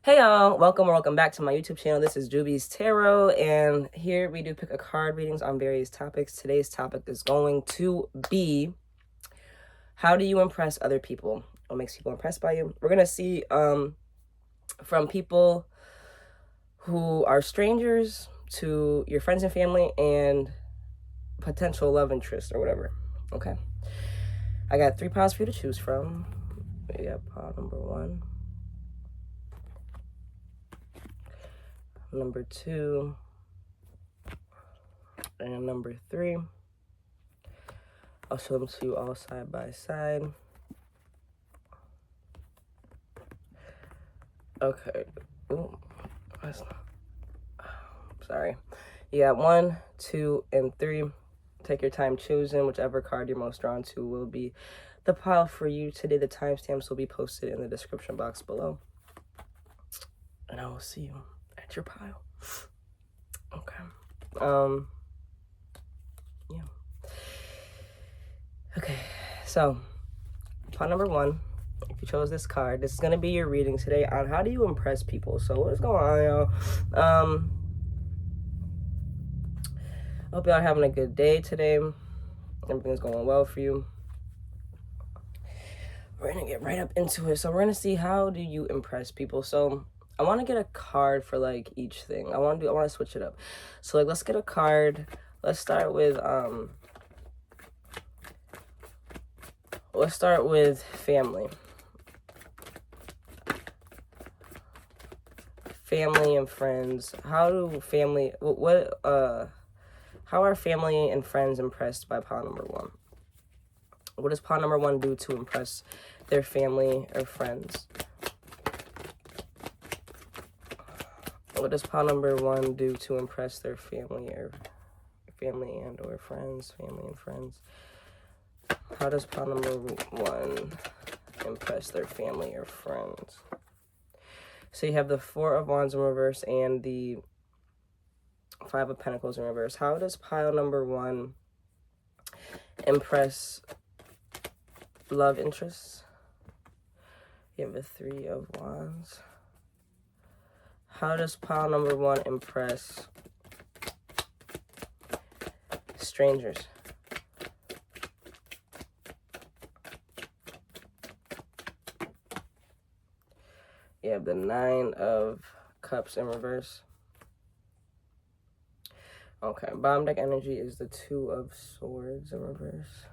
Hey y'all, welcome or welcome back to my YouTube channel. This is Juby's Tarot, and here we do pick a card readings on various topics. Today's topic is going to be, how do you impress other people? What makes people impressed by you? We're gonna see from people who are strangers to your friends and family and potential love interest or whatever. Okay, I got 3 piles for you to choose from. We got pile number 1, number 2, and number 3. I'll show them to you all side by side. Okay. Ooh, that's not. Sorry. You got 1, 2, and 3. Take your time choosing. Whichever card you're most drawn to will be the pile for you today. The timestamps will be posted in the description box below. And I will see you at your pile. Okay. Yeah. Okay. So, pile number 1. If you chose this card, this is going to be your reading today on how do you impress people. So what is going on, y'all? Hope y'all having a good day today. Everything's going well for you. We're going to get right up into it. So we're going to see, how do you impress people? So I want to get a card for like each thing. I want to switch it up. So like, let's get a card. Let's start with family. Family and friends. How are family and friends impressed by pile number 1? What does pile number 1 do to impress their family or friends? What does pile number 1 do to impress their family and or friends? Family and friends. How does pile number 1 impress their family or friends? So you have the 4 of Wands in reverse and the 5 of Pentacles in reverse. How does pile number 1 impress love interests? You have the 3 of Wands. How does pile number 1 impress strangers? You have the 9 of Cups in reverse. Okay, bottom deck energy is the 2 of Swords in reverse.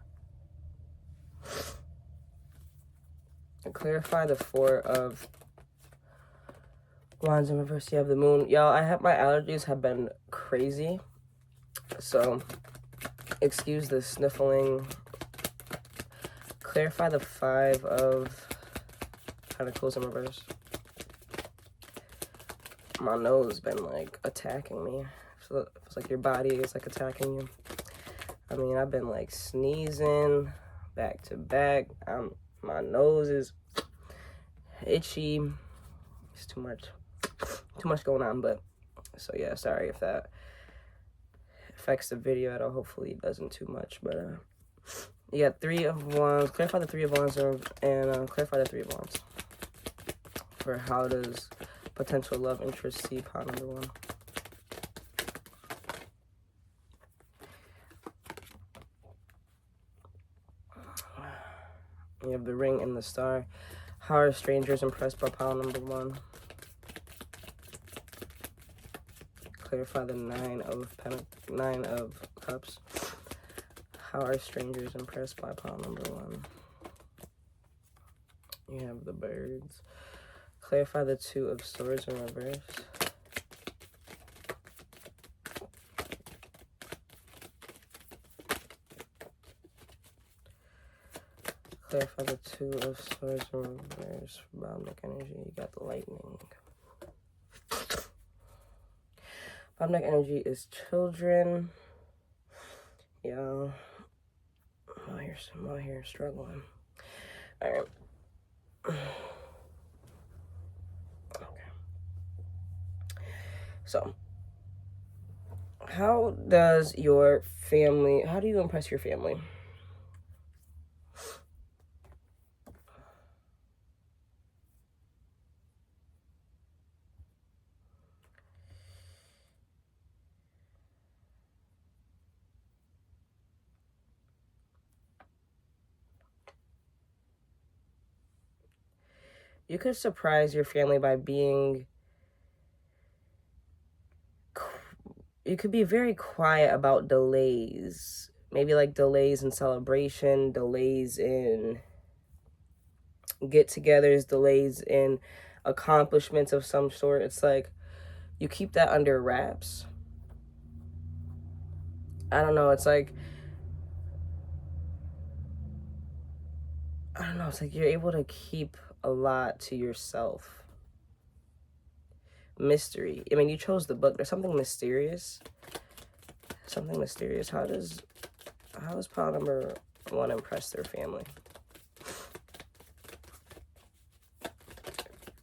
And clarify the 4 of Wands in reverse. You have the Moon. Y'all, my allergies have been crazy. So, excuse the sniffling. Clarify the 5 of Pentacles in reverse. My nose been like attacking me. It's like your body is like attacking you. I mean, I've been like sneezing back to back. My nose is itchy. It's too much going on. But so yeah, sorry if that affects the video at all. Hopefully it doesn't too much. But you got 3 of Wands. Clarify the 3 of Wands and clarify the 3 of Wands for how does potential love interest see pile number 1. You have the Ring and the Star. How are strangers impressed by pile number 1? Clarify the 9 of Cups. How are strangers impressed by pile number 1? You have the Birds. Clarify the 2 of Swords in reverse. Clarify the 2 of Swords in reverse. Bottom deck energy, you got the Lightning. Bottom deck energy is children. Yeah. I'm out here struggling. Alright. So, how do you impress your family? you could surprise your family by being, you could be very quiet about delays. Maybe like delays in celebration, delays in get-togethers, delays in accomplishments of some sort. It's like you keep that under wraps. I don't know, it's like, I don't know, it's like you're able to keep a lot to yourself. Mystery. I mean, you chose the book. There's something mysterious. Something mysterious. How does pile number 1 impress their family?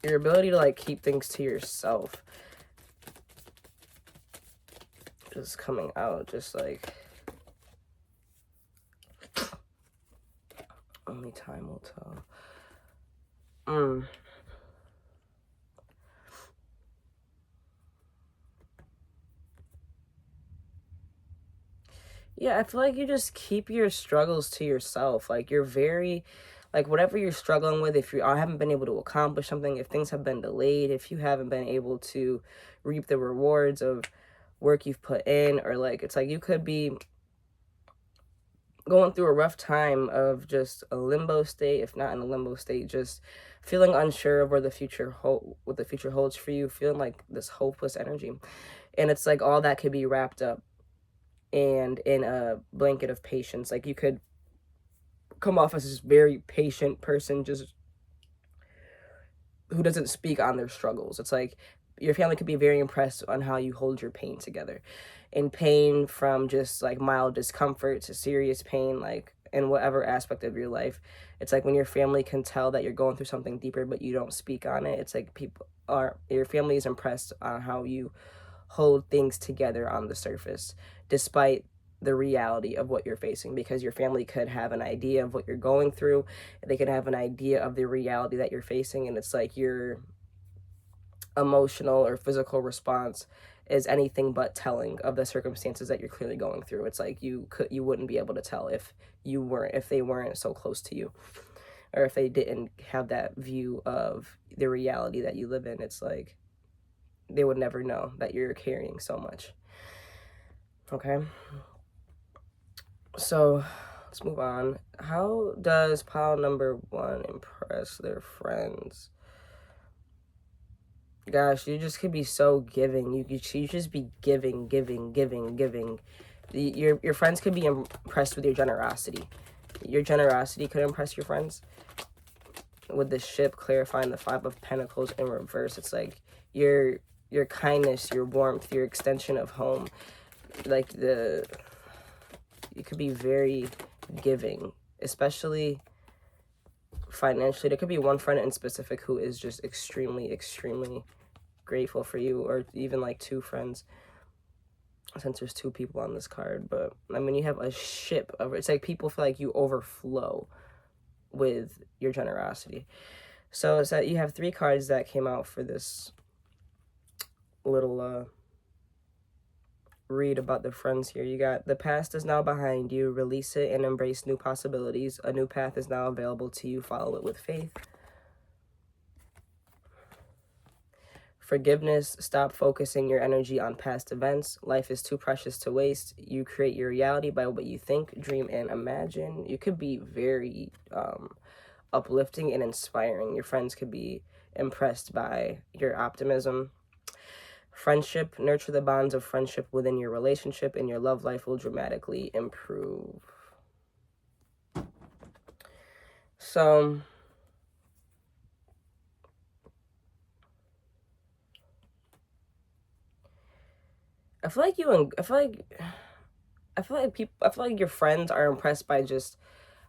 Your ability to like keep things to yourself is coming out, just like only time will tell. Yeah, I feel like you just keep your struggles to yourself. Like you're very, like whatever you're struggling with, if you haven't been able to accomplish something, if things have been delayed, if you haven't been able to reap the rewards of work you've put in, or like, it's like you could be going through a rough time of just a limbo state, if not in a limbo state, just feeling unsure of where the future what the future holds for you, feeling like this hopeless energy. And it's like all that could be wrapped up and in a blanket of patience. Like you could come off as this very patient person, just who doesn't speak on their struggles. It's like your family could be very impressed on how you hold your pain together. And pain from just like mild discomfort to serious pain, like in whatever aspect of your life. It's like when your family can tell that you're going through something deeper, but you don't speak on it. It's like your family is impressed on how you hold things together on the surface, despite the reality of what you're facing, because your family could have an idea of what you're going through. They could have an idea of the reality that you're facing, and it's like your emotional or physical response is anything but telling of the circumstances that you're clearly going through. It's like you wouldn't be able to tell if they weren't so close to you, or if they didn't have that view of the reality that you live in. It's like they would never know that you're carrying so much. Okay, so let's move on. How does pile number 1 impress their friends? Gosh, you just could be so giving. You just be giving. Your friends could be impressed with your generosity. Your generosity could impress your friends. With the ship clarifying the 5 of Pentacles in reverse, it's like your kindness, your warmth, your extension of home. Like you could be very giving, especially financially. There could be one friend in specific who is just extremely grateful for you, or even like 2 friends, since there's 2 people on this card. But I mean, you have a ship of, it's like people feel like you overflow with your generosity. So it's that you have 3 cards that came out for this little read about the friends here. You got the past is now behind you, release it and embrace new possibilities. A new path is now available to you, follow it with faith. Forgiveness, stop focusing your energy on past events. Life is too precious to waste. You create your reality by what you think, dream, and imagine. You could be very uplifting and inspiring. Your friends could be impressed by your optimism. Friendship, nurture the bonds of friendship within your relationship, and your love life will dramatically improve. So I feel like your friends are impressed by just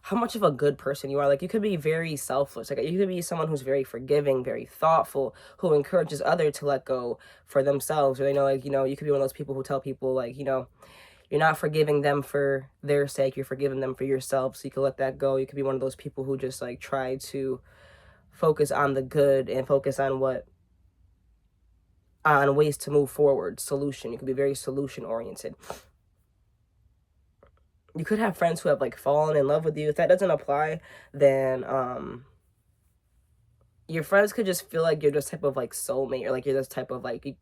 how much of a good person you are. Like you could be very selfless. Like you could be someone who's very forgiving, very thoughtful, who encourages others to let go for themselves. Or like, you could be one of those people who tell people like, you're not forgiving them for their sake, you're forgiving them for yourself. So you can let that go. You could be one of those people who just like try to focus on the good and focus on ways to move forward, solution. You could be very solution oriented. You could have friends who have like fallen in love with you. If that doesn't apply, then your friends could just feel like you're this type of like soulmate, or like you're this type of like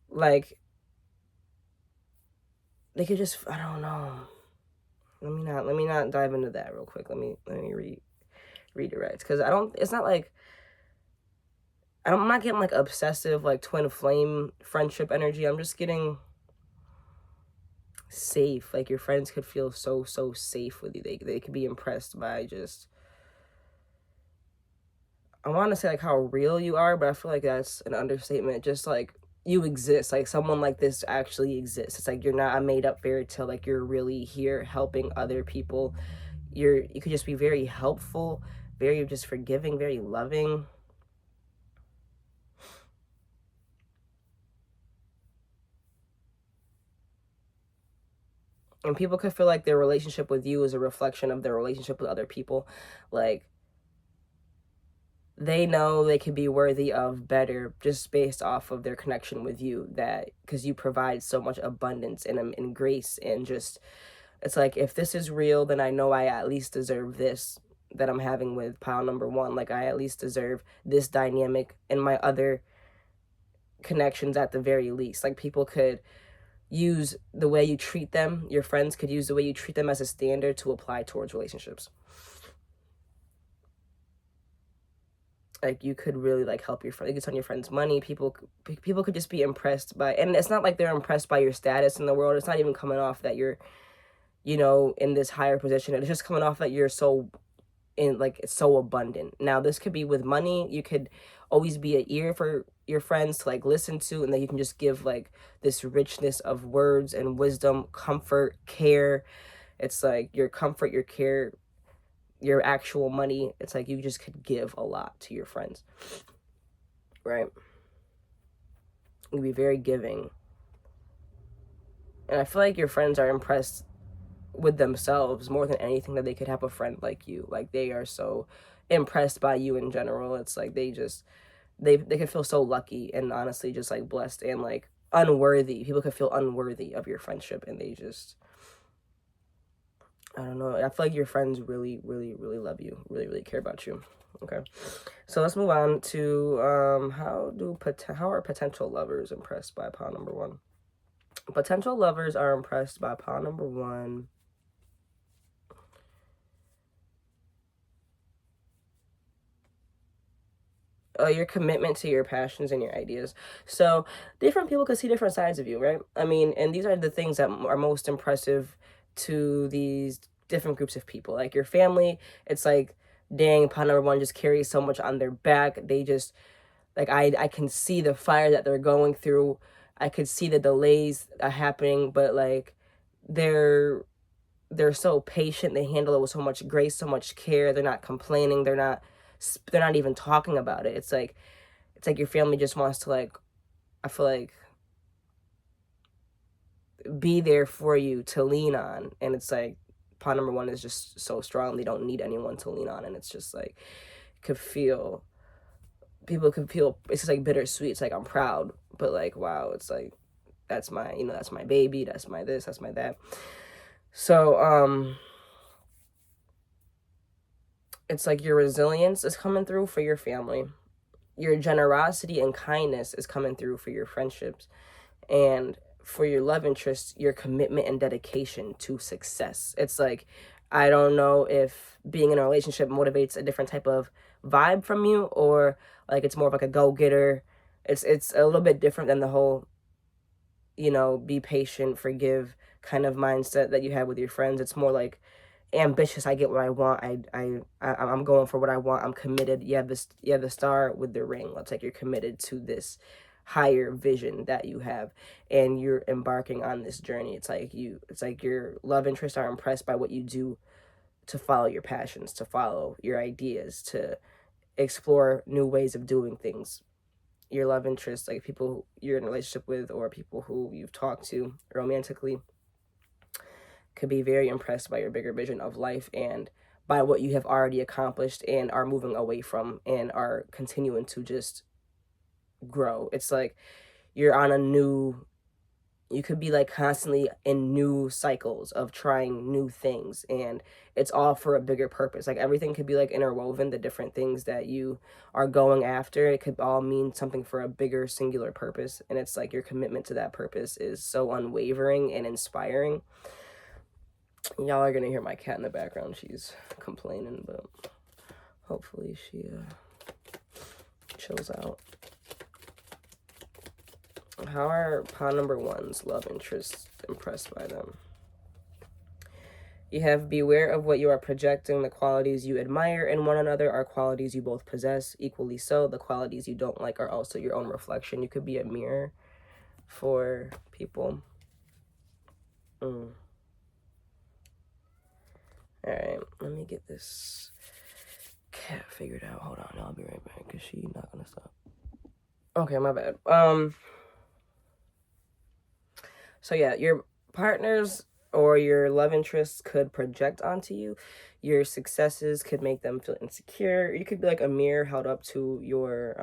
like they could just, I don't know. Let me not dive into that real quick. Let me redirect, because I don't, it's not like I'm not getting like obsessive like twin flame friendship energy. I'm just getting safe. Like your friends could feel so safe with you. They could be impressed by just, I want to say like how real you are, but I feel like that's an understatement. Just like you exist, like someone like this actually exists. It's like you're not a made up fairy tale. Like you're really here helping other people. You could just be very helpful, very just forgiving, very loving. And people could feel like their relationship with you is a reflection of their relationship with other people. Like they know they could be worthy of better just based off of their connection with you, that because you provide so much abundance and grace, and just, it's like, if this is real, then I know I at least deserve this that I'm having with pile number one. Like I at least deserve this dynamic in my other connections at the very least. Like people could use the way you treat them, your friends could use the way you treat them as a standard to apply towards relationships. Like you could really like help your friend, it's on your friend's money. People could just be impressed by, and it's not like they're impressed by your status in the world. It's not even coming off that you're, in this higher position. It's just coming off that you're so in, like, it's so abundant. Now this could be with money. You could always be an ear for your friends to like listen to, and then you can just give like this richness of words and wisdom, comfort, care. It's like your comfort, your care, your actual money. It's like you just could give a lot to your friends, right? You'd be very giving. And I feel like your friends are impressed with themselves more than anything, that they could have a friend like you. Like they are so impressed by you in general. It's like they just, they could feel so lucky and honestly just like blessed and like unworthy. People could feel unworthy of your friendship, and they just, I don't know. I feel like your friends really love you, really care about you. Okay, so let's move on to how are potential lovers impressed by pile number one? Potential lovers are impressed by pile number one. Your commitment to your passions and your ideas. So different people can see different sides of you, right? I mean, and these are the things that are most impressive to these different groups of people. Like your family, it's like, dang, pile number one just carries so much on their back. They just, like, I can see the fire that they're going through. I could see the delays happening, but like they're they're so patient. They handle it with so much grace, so much care. They're not complaining. They're not even talking about it. It's like your family just wants to, like, I feel like, be there for you to lean on. And it's like pot number one is just so strong. They don't need anyone to lean on. And it's just like, could feel, people could feel, it's just like bittersweet. It's like, I'm proud, but like, wow, it's like, that's my, that's my baby. That's my this, that's my that. So, it's like your resilience is coming through for your family. Your generosity and kindness is coming through for your friendships. And for your love interest, your commitment and dedication to success. It's like, I don't know if being in a relationship motivates a different type of vibe from you, or like it's more of like a go-getter. It's a little bit different than the whole, be patient, forgive kind of mindset that you have with your friends. It's more like ambitious. I get what I want. I'm going for what I want. I'm committed. You have the star with the ring. It's like you're committed to this higher vision that you have, and you're embarking on this journey. It's like your love interests are impressed by what you do to follow your passions, to follow your ideas, to explore new ways of doing things. Your love interests, like people you're in a relationship with or people who you've talked to romantically, could be very impressed by your bigger vision of life and by what you have already accomplished and are moving away from and are continuing to just grow. It's like you're on a new you could be like constantly in new cycles of trying new things, and it's all for a bigger purpose. Like everything could be like interwoven, the different things that you are going after, it could all mean something for a bigger singular purpose, and it's like your commitment to that purpose is so unwavering and inspiring. Y'all are gonna hear my cat in the background. She's complaining, but hopefully she chills out. How are pawn number one's love interests impressed by them? You have beware of what you are projecting. The qualities you admire in one another are qualities you both possess. Equally so, the qualities you don't like are also your own reflection. You could be a mirror for people. All right, let me get this cat figured out. Hold on, I'll be right back because she's not gonna stop. Okay, my bad. So yeah, your partners or your love interests could project onto you. Your successes could make them feel insecure. You could be like a mirror held up to your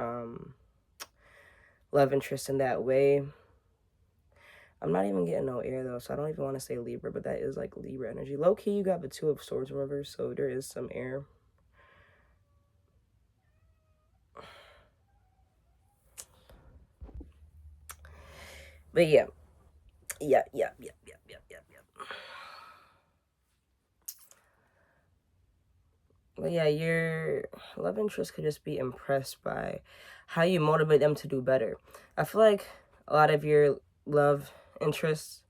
love interest in that way. I'm not even getting no air though, so I don't even want to say Libra, but that is like Libra energy. Low key, you got the Two of Swords reversed, so there is some air. But yeah. But yeah, your love interest could just be impressed by how you motivate them to do better. I feel like a lot of your love interests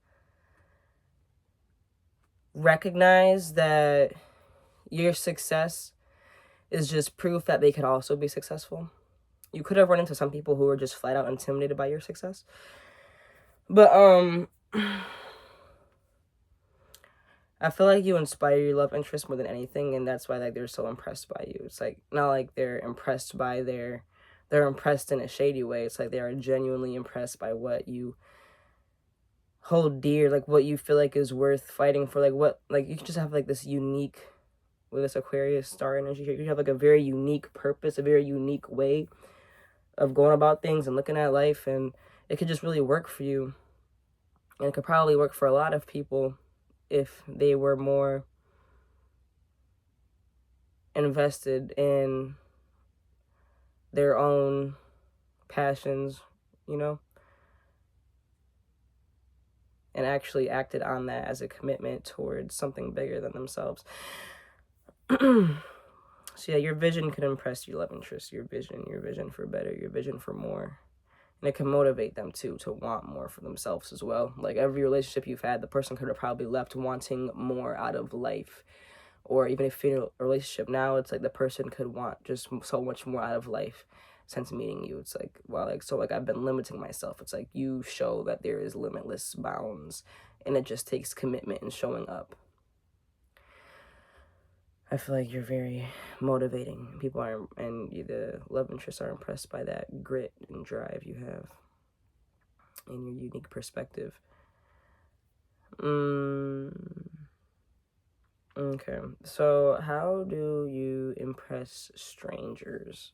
recognize that your success is just proof that they could also be successful. You could have run into some people who are just flat out intimidated by your success. But I feel like you inspire your love interest more than anything, and that's why like they're so impressed by you. It's like not like they're impressed by they're impressed in a shady way. It's like they are genuinely impressed by what you hold dear, like what you feel like is worth fighting for. Like what, like you just have like this unique, with this Aquarius star energy here, you have like a very unique purpose, a very unique way of going about things and looking at life, and it could just really work for you. And it could probably work for a lot of people if they were more invested in their own passions, you know, and actually acted on that as a commitment towards something bigger than themselves. So yeah, your vision could impress your love interest, your vision for better, your vision for more. And it can motivate them too, to want more for themselves as well. Like every relationship you've had, the person could have probably left wanting more out of life. Or even if you're in a relationship now, it's like the person could want just so much more out of life since meeting you. It's like, well, like, so like I've been limiting myself. It's like you show that there is limitless bounds, and it just takes commitment and showing up. I feel like you're very motivating. People are, and the love interests are impressed by that grit and drive you have and your unique perspective. Okay, so how do you impress strangers?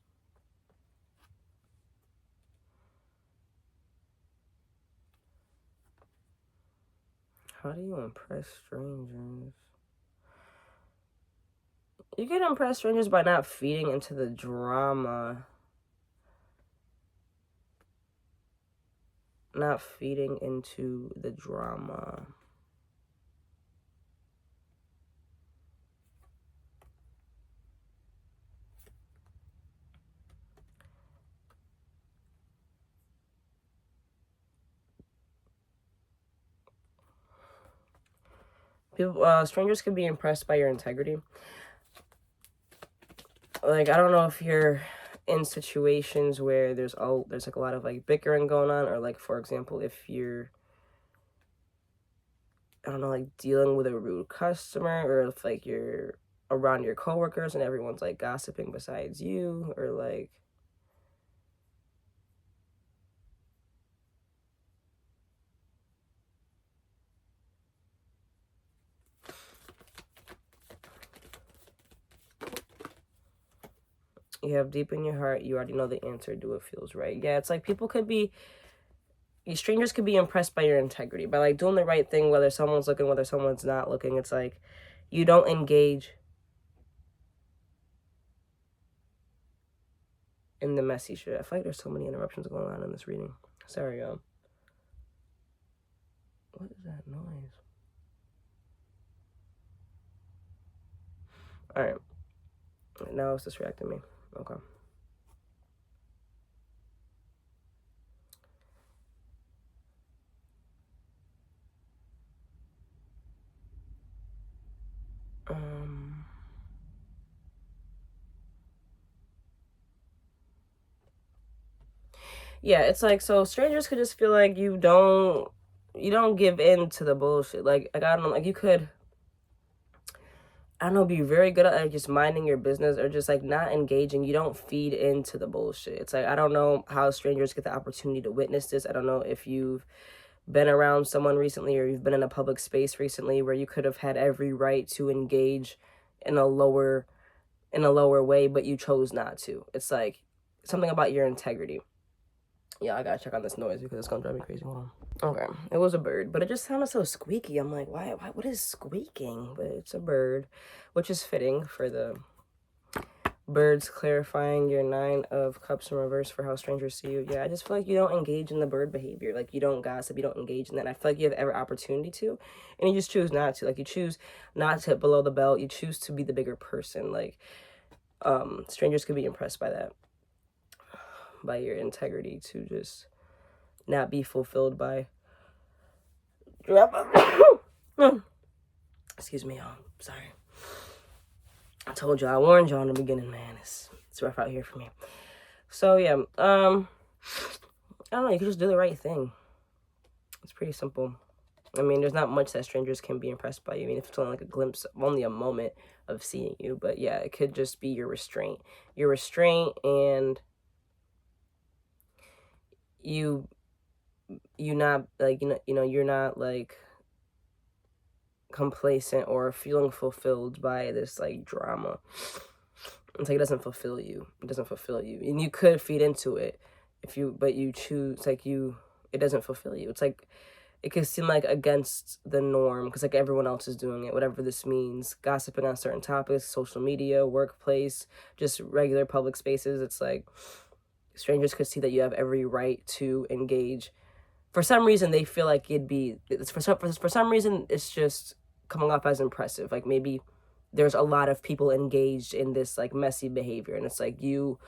How do you impress strangers? You can impress strangers by not feeding into the drama. Not feeding into the drama. People, strangers can be impressed by your integrity. Like, I don't know if you're in situations where there's like a lot of like bickering going on, or like, for example, if you're, I don't know, like dealing with a rude customer, or if like you're around your coworkers and everyone's like gossiping besides you, or like you have deep in your heart, you already know the answer, do what feels right. Yeah, it's like people could be strangers could be impressed by your integrity, by like doing the right thing, whether someone's looking, whether someone's not looking. It's like you don't engage in the messy shit. I feel like there's so many interruptions going on in this reading. Sorry, y'all. What is that noise? All right. Now it's distracting me. Okay. Yeah, it's like, so strangers could just feel like you don't give in to the bullshit. Like I don't know, like you could, I don't know, be very good at like just minding your business or just like not engaging. You don't feed into the bullshit. It's like, I don't know how strangers get the opportunity to witness this. I don't know if you've been around someone recently or you've been in a public space recently where you could have had every right to engage in a lower way, but you chose not to. It's like something about your integrity. Yeah, I gotta check on this noise because it's gonna drive me crazy. Hold on. Okay, it was a bird, but it just sounded so squeaky. I'm like, why, what is squeaking? But it's a bird, which is fitting for the birds clarifying your 9 of Cups in reverse for how strangers see you. Yeah, I just feel like you don't engage in the bird behavior. Like, you don't gossip, you don't engage in that. And I feel like you have every opportunity to, and you just choose not to. Like, you choose not to hit below the belt. You choose to be the bigger person. Like, strangers could be impressed by that, by your integrity to just not be fulfilled by excuse me, y'all. Sorry. I told y'all, I warned y'all in the beginning, man. It's rough out here for me. So yeah, I don't know, you can just do the right thing. It's pretty simple. I mean, there's not much that strangers can be impressed by you. I mean, if it's only like a glimpse, only a moment of seeing you, but yeah, it could just be your restraint. Your restraint, and you not like, you're not like complacent or feeling fulfilled by this like drama. It's like it doesn't fulfill you. It doesn't fulfill you. And you could feed into it but you choose, like, it doesn't fulfill you. It's like, it could seem like against the norm because like everyone else is doing it, whatever this means. Gossiping on certain topics, social media, workplace, just regular public spaces. It's like strangers could see that you have every right to engage. For some reason, they feel like for some reason, it's just coming off as impressive. Like, maybe there's a lot of people engaged in this like messy behavior, and it's like you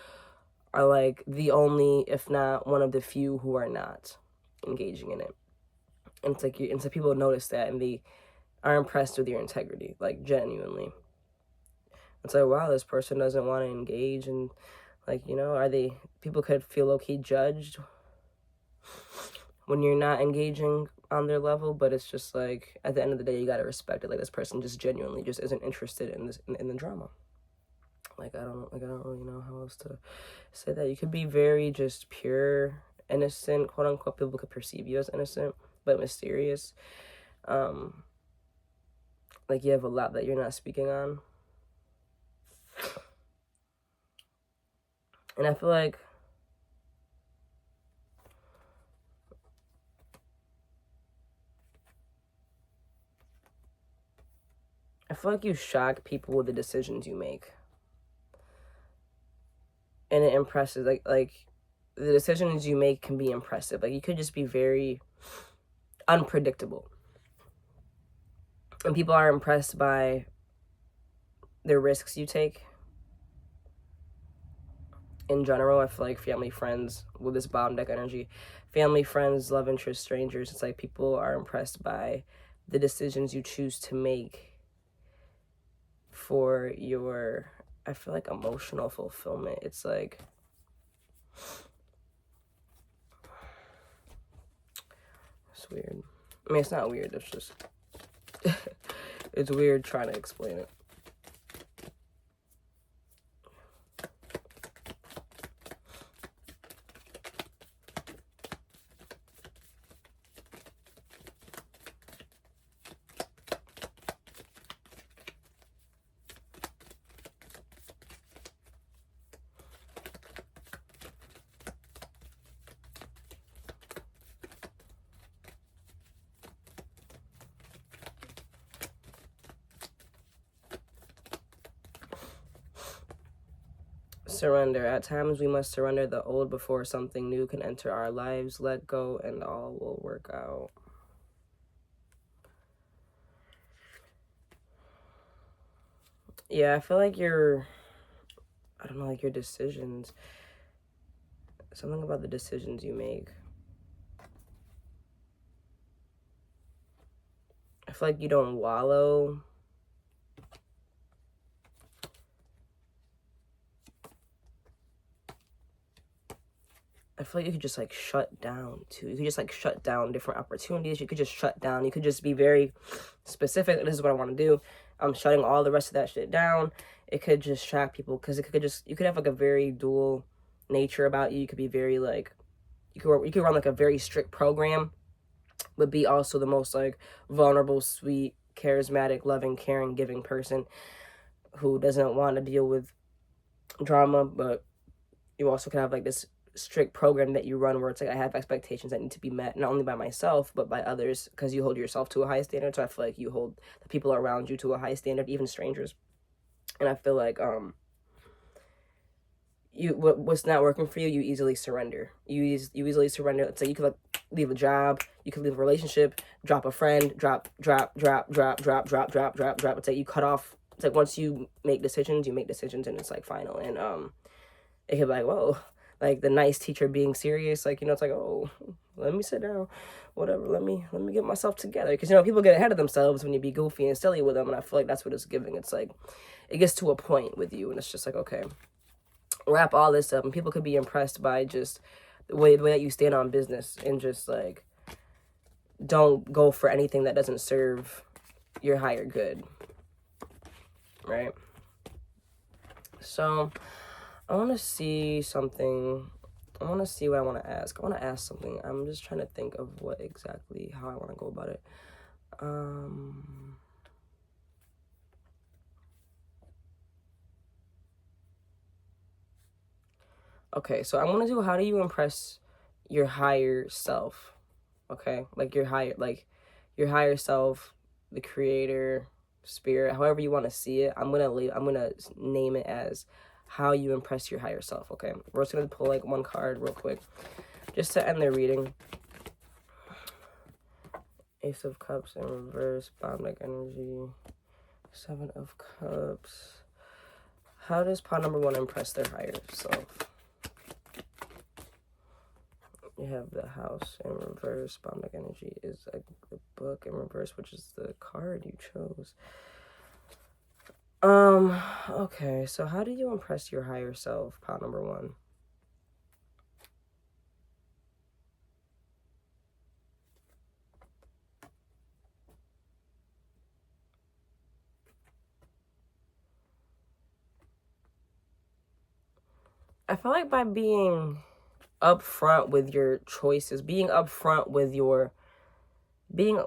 are like the only, if not one of the few, who are not engaging in it. And it's like so people notice that, and they are impressed with your integrity, like genuinely. It's like, wow, this person doesn't want to engage, and like, people could feel low-key judged when you're not engaging on their level, but it's just like, at the end of the day, you gotta respect it. Like, this person just genuinely just isn't interested in this, in the drama. Like, I don't really know how else to say that. You could be very just pure, innocent, quote unquote. People could perceive you as innocent, but mysterious. Like, you have a lot that you're not speaking on. And I feel like you shock people with the decisions you make. And it impresses, like the decisions you make can be impressive. Like, you could just be very unpredictable. And people are impressed by the risks you take. In general, I feel like family, friends, with this bottom deck energy, family, friends, love interest, strangers, it's like people are impressed by the decisions you choose to make for your, I feel like, emotional fulfillment. It's like, it's weird. I mean, it's not weird, it's just, it's weird trying to explain it. Surrender. At times we must surrender the old before something new can enter our lives. Let go and all will work out. Yeah, I feel like your decisions, something about the decisions you make. I feel like you don't wallow. I feel like you could just like shut down too. You could just like shut down different opportunities. You could just shut down. You could just be very specific. This is what I want to do. I'm shutting all the rest of that shit down. It could distract people because it could just, you could have like a very dual nature about you. You could be very like, you could run like a very strict program, but be also the most like vulnerable, sweet, charismatic, loving, caring, giving person who doesn't want to deal with drama. But you also could have like this strict program that you run where it's like I have expectations that need to be met, not only by myself but by others, because you hold yourself to a high standard. So I feel like you hold the people around you to a high standard, even strangers. And I feel like what's not working for you, you easily surrender. You easily surrender. It's like you could like leave a job, you could leave a relationship, drop a friend, drop. It's like you cut off. It's like once you make decisions, and it's like final. And it could be like, whoa, like the nice teacher being serious, like, you know, it's like, oh, let me sit down, whatever, let me get myself together, because, you know, people get ahead of themselves when you be goofy and silly with them, and I feel like that's what it's giving. It's like it gets to a point with you and it's just like, okay, wrap all this up, and people could be impressed by just the way that you stand on business, and just like don't go for anything that doesn't serve your higher good, right? So I want to see something. I want to see what I want to ask. I want to ask something. I'm just trying to think of what exactly, how I want to go about it. Okay, so I want to do, how do you impress your higher self? Okay, like your higher self, the creator, spirit, however you want to see it. I'm gonna name it as how you impress your higher self. Okay, we're just gonna pull like one card real quick just to end the reading. Ace of Cups in reverse, bomb-like energy, Seven of Cups. How does pawn number one impress their higher self? You have the House in reverse, bomb-like energy is like the Book in reverse, which is the card you chose. Okay, so how do you impress your higher self, pawn number one? I feel like by being upfront with your choices, being upfront with your being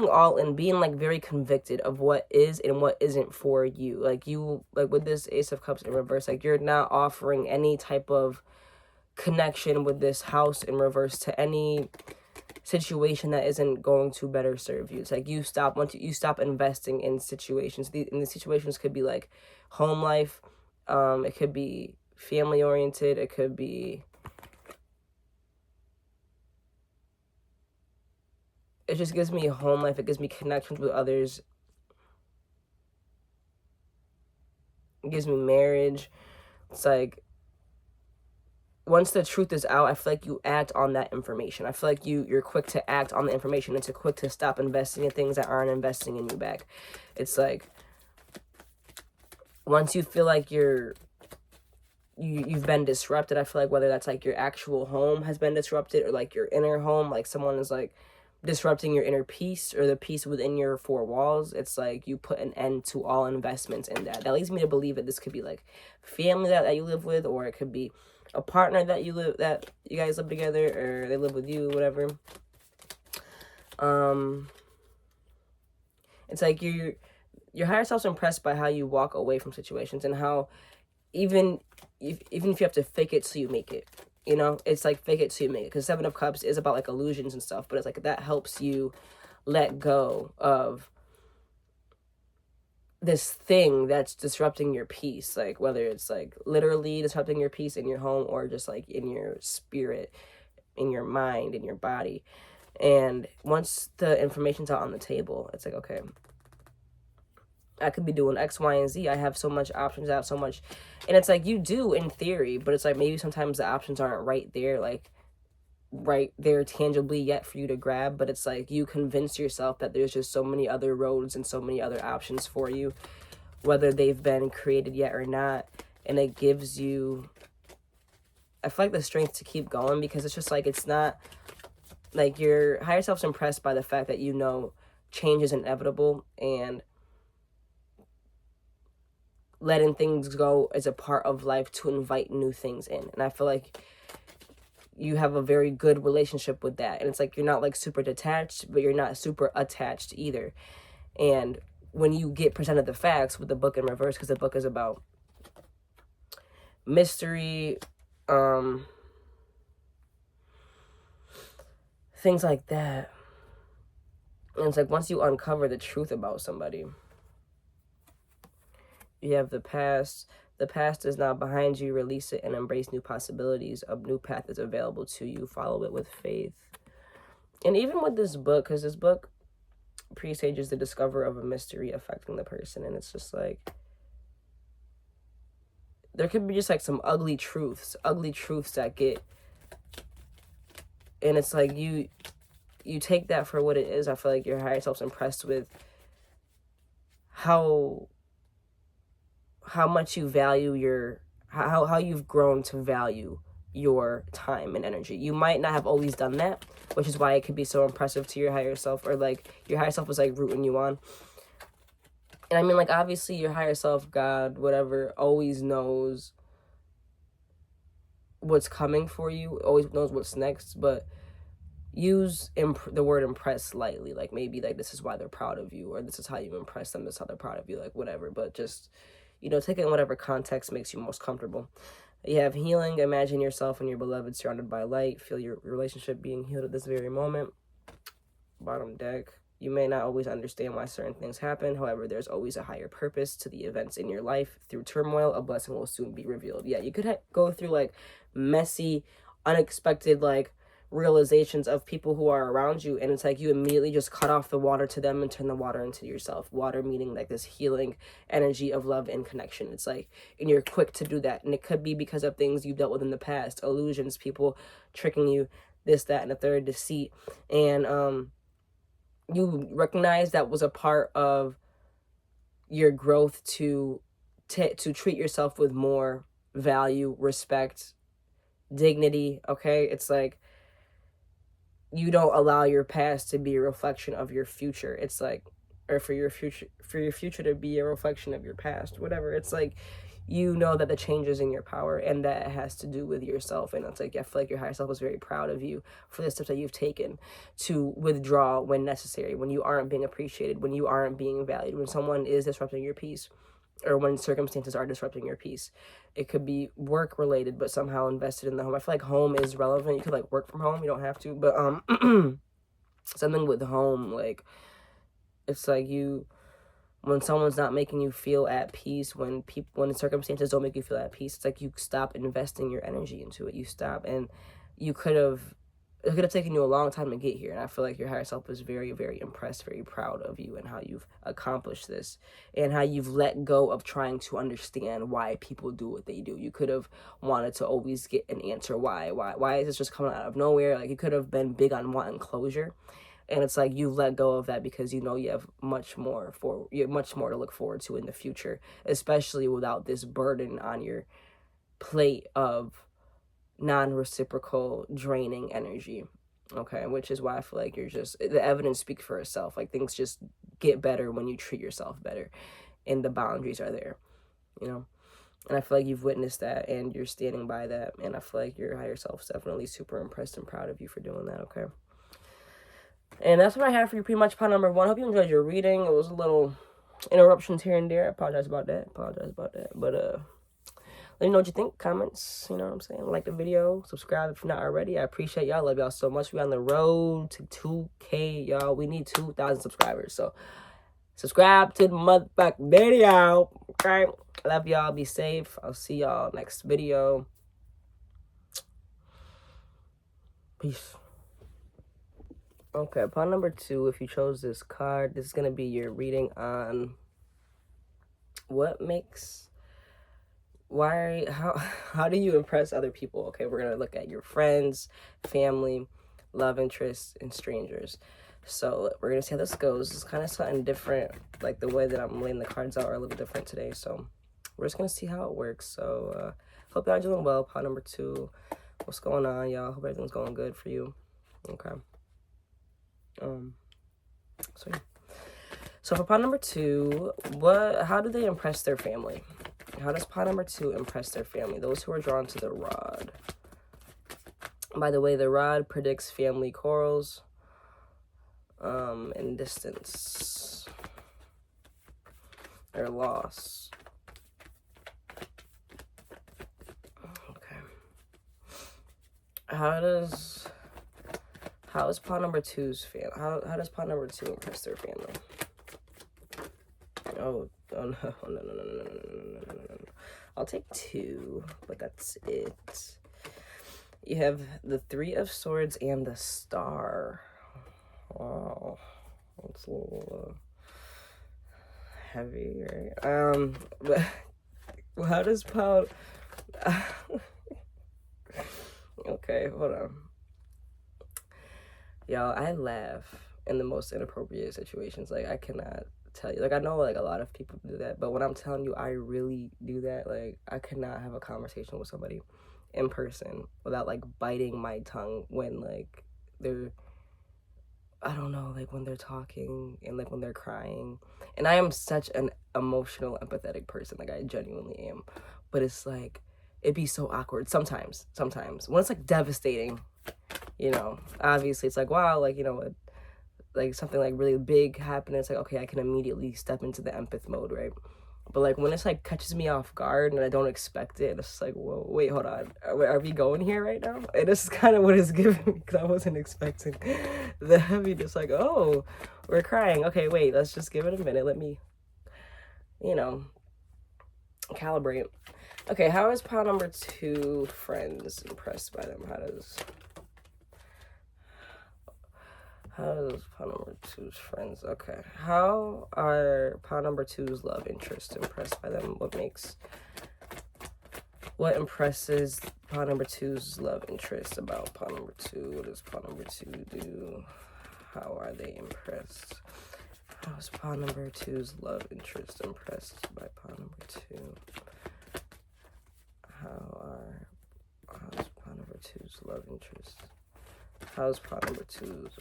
all in, being like very convicted of what is and what isn't for you. Like you, like with this Ace of Cups in reverse, like you're not offering any type of connection with this House in reverse to any situation that isn't going to better serve you. It's like you stop, once you stop investing in situations. And the situations could be like home life, it could be family oriented, it could be, it just gives me home life, it gives me connections with others, it gives me marriage. It's like once the truth is out, I feel like you act on that information. I feel like you're quick to act on the information, and to quick to stop investing in things that aren't investing in you back. It's like once you feel like you've been disrupted, I feel like whether that's like your actual home has been disrupted, or like your inner home, like someone is like disrupting your inner peace or the peace within your four walls, it's like you put an end to all investments in that. That leads me to believe that this could be like family that you live with, or it could be a partner that you guys live together, or they live with you, whatever. It's like your higher self's impressed by how you walk away from situations, and how even if you have to fake it so you make it, you know, it's like fake it so you make it, because Seven of Cups is about like illusions and stuff, but it's like that helps you let go of this thing that's disrupting your peace, like whether it's like literally disrupting your peace in your home or just like in your spirit, in your mind, in your body. And once the information's out on the table, it's like, okay, I could be doing X, Y, and Z. I have so much options. I have so much. And it's like, you do in theory, but it's like maybe sometimes the options aren't right there, like right there tangibly yet for you to grab. But it's like you convince yourself that there's just so many other roads and so many other options for you, whether they've been created yet or not. And it gives you, I feel like, the strength to keep going, because it's just like, it's not like your higher self's impressed by the fact that you know change is inevitable, and letting things go is a part of life to invite new things in. And I feel like you have a very good relationship with that. And it's like, you're not like super detached, but you're not super attached either. And when you get presented the facts with the book in reverse, because the book is about mystery, things like that. And it's like, once you uncover the truth about somebody, you have the past. The past is now behind you. Release it and embrace new possibilities. A new path is available to you. Follow it with faith. And even with this book, because this book presages the discovery of a mystery affecting the person. And it's just like, there could be just like some ugly truths that get, and it's like you take that for what it is. I feel like your higher self's impressed with how much you value how you've grown to value your time and energy. You might not have always done that, which is why it could be so impressive to your higher self, or like your higher self was like rooting you on. And I mean, like, obviously your higher self, God, whatever, always knows what's coming for you, always knows what's next, but use the word impress lightly. Like, maybe like, this is why they're proud of you, or this is how you impress them, this is how they're proud of you, like whatever. But just, take it in whatever context makes you most comfortable. You have healing. Imagine yourself and your beloved surrounded by light. Feel your relationship being healed at this very moment. Bottom deck. You may not always understand why certain things happen. However, there's always a higher purpose to the events in your life. Through turmoil, a blessing will soon be revealed. Yeah, you could go through like messy, unexpected like realizations of people who are around you, and it's like you immediately just cut off the water to them and turn the water into yourself. Water meaning like this healing energy of love and connection. It's like, and you're quick to do that, and it could be because of things you've dealt with in the past, illusions, people tricking you, this, that, and the third, deceit, and you recognize that was a part of your growth to treat yourself with more value, respect, dignity. Okay, it's like, you don't allow your past to be a reflection of your future. It's like, or for your future to be a reflection of your past, whatever. It's like, you know that the change is in your power, and that it has to do with yourself. And it's like, I feel like your higher self is very proud of you for the steps that you've taken to withdraw when necessary, when you aren't being appreciated, when you aren't being valued, when someone is disrupting your peace, or when circumstances are disrupting your peace. It could be work related, but somehow invested in the home. I feel like home is relevant. You could like work from home. You don't have to, but something with home, like, it's like when someone's not making you feel at peace, when the circumstances don't make you feel at peace, it's like you stop investing your energy into it. You stop, and it could have taken you a long time to get here. And I feel like your higher self is very, very impressed, very proud of you and how you've accomplished this, and how you've let go of trying to understand why people do what they do. You could have wanted to always get an answer. Why is this just coming out of nowhere? Like, you could have been big on wanting closure. And it's like, you've let go of that because you know you have much more to look forward to in the future, especially without this burden on your plate of non-reciprocal draining energy. Okay, which is why I feel like the evidence speaks for itself. Like, things just get better when you treat yourself better, and the boundaries are there, And I feel like you've witnessed that, and you're standing by that. And I feel like your higher self is definitely super impressed and proud of you for doing that. Okay. And that's what I have for you, pretty much, part number 1. Hope you enjoyed your reading. It was a little interruptions here and there. I apologize about that. But let me know what you think. Comments, you know what I'm saying? Like the video. Subscribe if you're not already. I appreciate y'all. Love y'all so much. We're on the road to 2K, y'all. We need 2,000 subscribers. So Subscribe to the motherfucking video. Okay? Love y'all. Be safe. I'll see y'all next video. Peace. Okay, part number 2, if you chose this card, this is going to be your reading on how do you impress other people? Okay, we're going to look at your friends, family, love interests, and strangers. So we're going to see how this goes. It's kind of something different, like the way that I'm laying the cards out are a little different today. So we're just going to see how it works. So hope y'all are doing well. Part number 2, what's going on, y'all? Hope everything's going good for you. Okay. So for pot number 2, how do they impress their family? How does pot number 2 impress their family? Those who are drawn to the rod. By the way, the rod predicts family quarrels, and distance or loss. Okay. How is pot number 2's family? How does pot number 2 impress their family? Oh no. I'll take 2, but that's it. You have the 3 of Swords and the Star. Wow. That's a little heavy, right? But how does pot... Okay, hold on. Y'all, I laugh in the most inappropriate situations. Like, I cannot tell you. Like, I know, like, a lot of people do that. But when I'm telling you, I really do that. Like, I could not have a conversation with somebody in person without, like, biting my tongue when, like, they're... I don't know, like, when they're talking and, like, when they're crying. And I am such an emotional, empathetic person. Like, I genuinely am. But it's, like, it'd be so awkward. Sometimes. When it's, like, devastating... You know, obviously it's like, wow, like, you know, like something like really big happened. It's like, okay, I can immediately step into the empath mode, right? But like when it's like catches me off guard and I don't expect it, it's like, whoa, wait, hold on. Are we going here right now? And this is kind of what it's giving me because I wasn't expecting the heaviness. Like, oh, we're crying. Okay, wait, let's just give it a minute. Let me, you know, calibrate. Okay, how is pot number 2 friends impressed by them? How does pot number 2's friends? Okay. How are pot number 2's love interests impressed by them? What impresses pot number 2's love interest about pot number 2? What does pot number 2 do? How are they impressed? How is pot number 2's love interest impressed by pot number 2? How's pot number 2's love interest? How's pot number 2's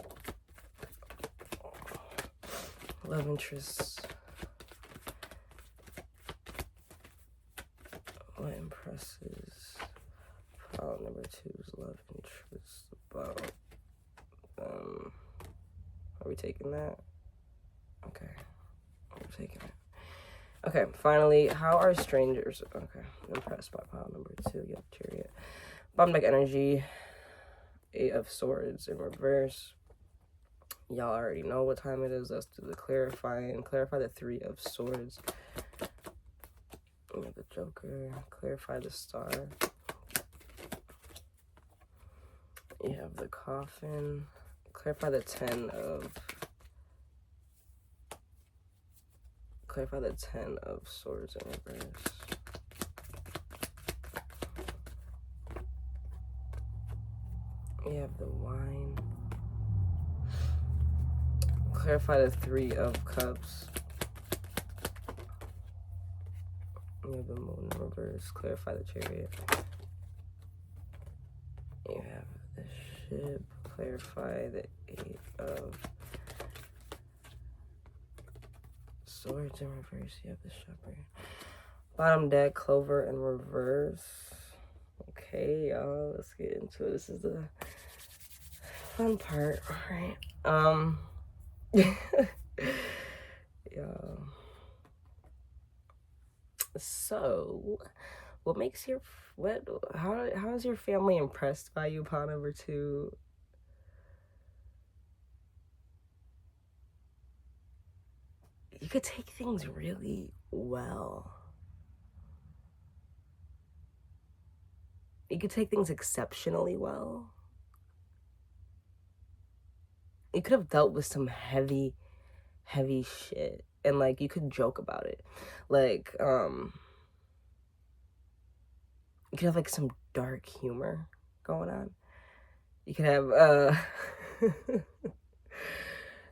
love interests? What impresses pot number 2's love interests about them? Are we taking that? Okay, we're taking it. Okay, finally, how are strangers impressed by pot number 2? Yep, Chariot. Bottom deck energy, 8 of Swords in reverse. Y'all already know what time it is. Let's do the clarifying. Clarify the 3 of Swords. We have the Joker. Clarify the Star. You have the Coffin. Clarify the 10 of... Clarify the 10 of Swords in reverse. You have the Wine. Clarify the 3 of Cups. You have the Moon in reverse. Clarify the Chariot. You have the Ship. Clarify the 8 of Swords in reverse. You have the Shepherd. Bottom deck, Clover in reverse. Okay, y'all, let's get into it. This is the fun part, right? Yeah. So, how is your family impressed by you, pot number 2? you could take things really well. You could take things exceptionally well. You could have dealt with some heavy shit, and like you could joke about it. Like you could have like some dark humor going on. You could have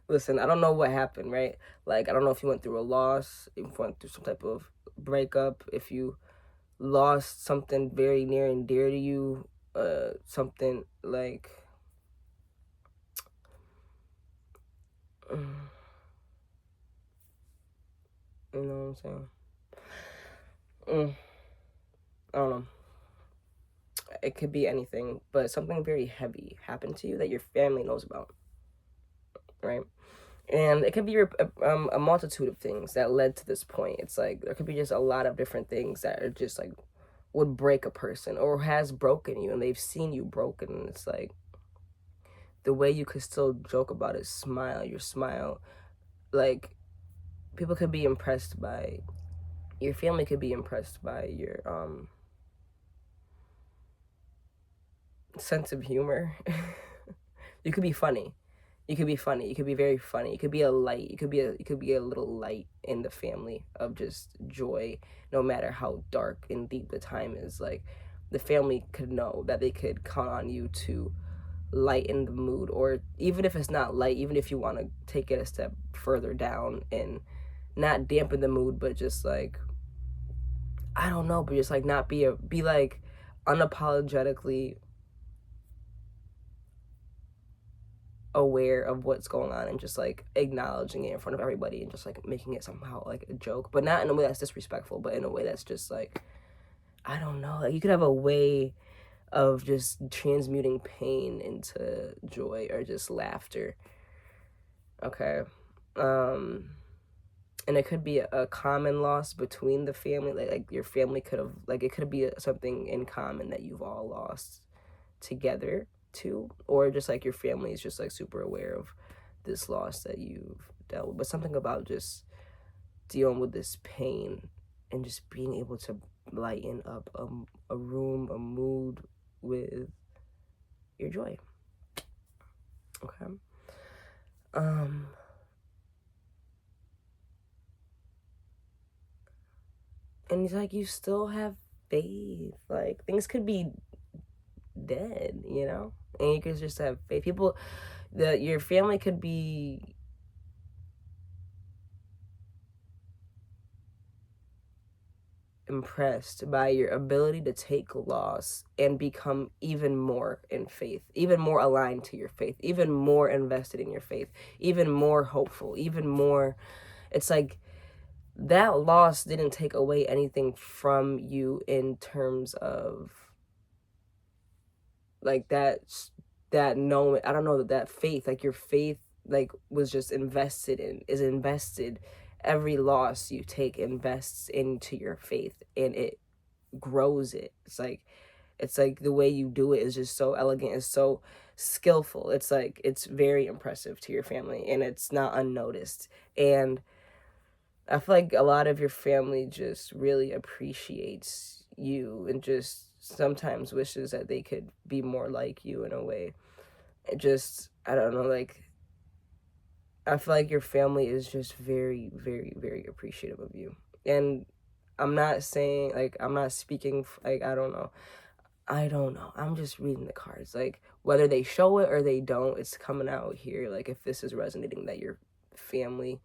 listen, I don't know what happened, right? Like, I don't know if you went through a loss, if you went through some type of breakup, if you lost something very near and dear to you, something like, you know what I'm saying? I don't know. It could be anything, but something very heavy happened to you that your family knows about, right? And it could be a multitude of things that led to this point. It's like there could be just a lot of different things that are just like would break a person or has broken you, and they've seen you broken, and it's like the way you could still joke about it, smile, your smile, like people could be impressed by your family, could be impressed by your sense of humor. You could be funny. You could be funny. You could be very funny. You could be a light. You could be a little light in the family of just joy, no matter how dark and deep the time is. Like the family could know that they could count on you to lighten the mood, or even if it's not light, even if you want to take it a step further down and not dampen the mood, but just like I don't know, but just like not be like unapologetically aware of what's going on and just like acknowledging it in front of everybody and just like making it somehow like a joke, but not in a way that's disrespectful, but in a way that's just like I don't know, like you could have a way of just transmuting pain into joy or just laughter. Okay. And it could be a common loss between the family, like your family could have, like it could be something in common that you've all lost together too, or just like your family is just like super aware of this loss that you've dealt with, but something about just dealing with this pain and just being able to lighten up a room, a mood with your joy. Okay. And it's like you still have faith. Like things could be dead, you know? And you could just have faith. People, your family could be impressed by your ability to take loss and become even more in faith, even more aligned to your faith, even more invested in your faith, even more hopeful, even more. It's like that loss didn't take away anything from you in terms of like that knowing, I don't know, that faith, like your faith like was just invested in, is invested. Every loss you take invests into your faith and it grows it. It's like the way you do it is just so elegant, it's so skillful. It's like it's very impressive to your family and it's not unnoticed. And I feel like a lot of your family just really appreciates you and just sometimes wishes that they could be more like you in a way. It just, I don't know, like, I feel like your family is just very, very, very appreciative of you. And I'm not saying, like, I'm not speaking, like, I don't know. I'm just reading the cards. Like, whether they show it or they don't, it's coming out here. Like, if this is resonating, that your family,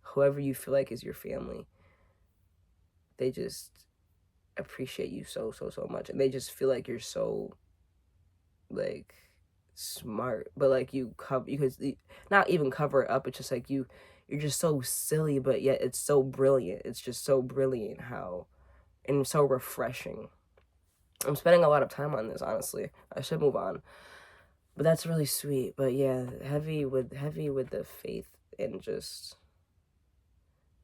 whoever you feel like is your family, they just appreciate you so much, and they just feel like you're so like smart, but like you could not even cover it up. It's just like you're just so silly, but yet it's so brilliant. It's just so brilliant how, and so refreshing. I'm spending a lot of time on this, honestly. I should move on, but that's really sweet. But yeah, heavy with the faith and just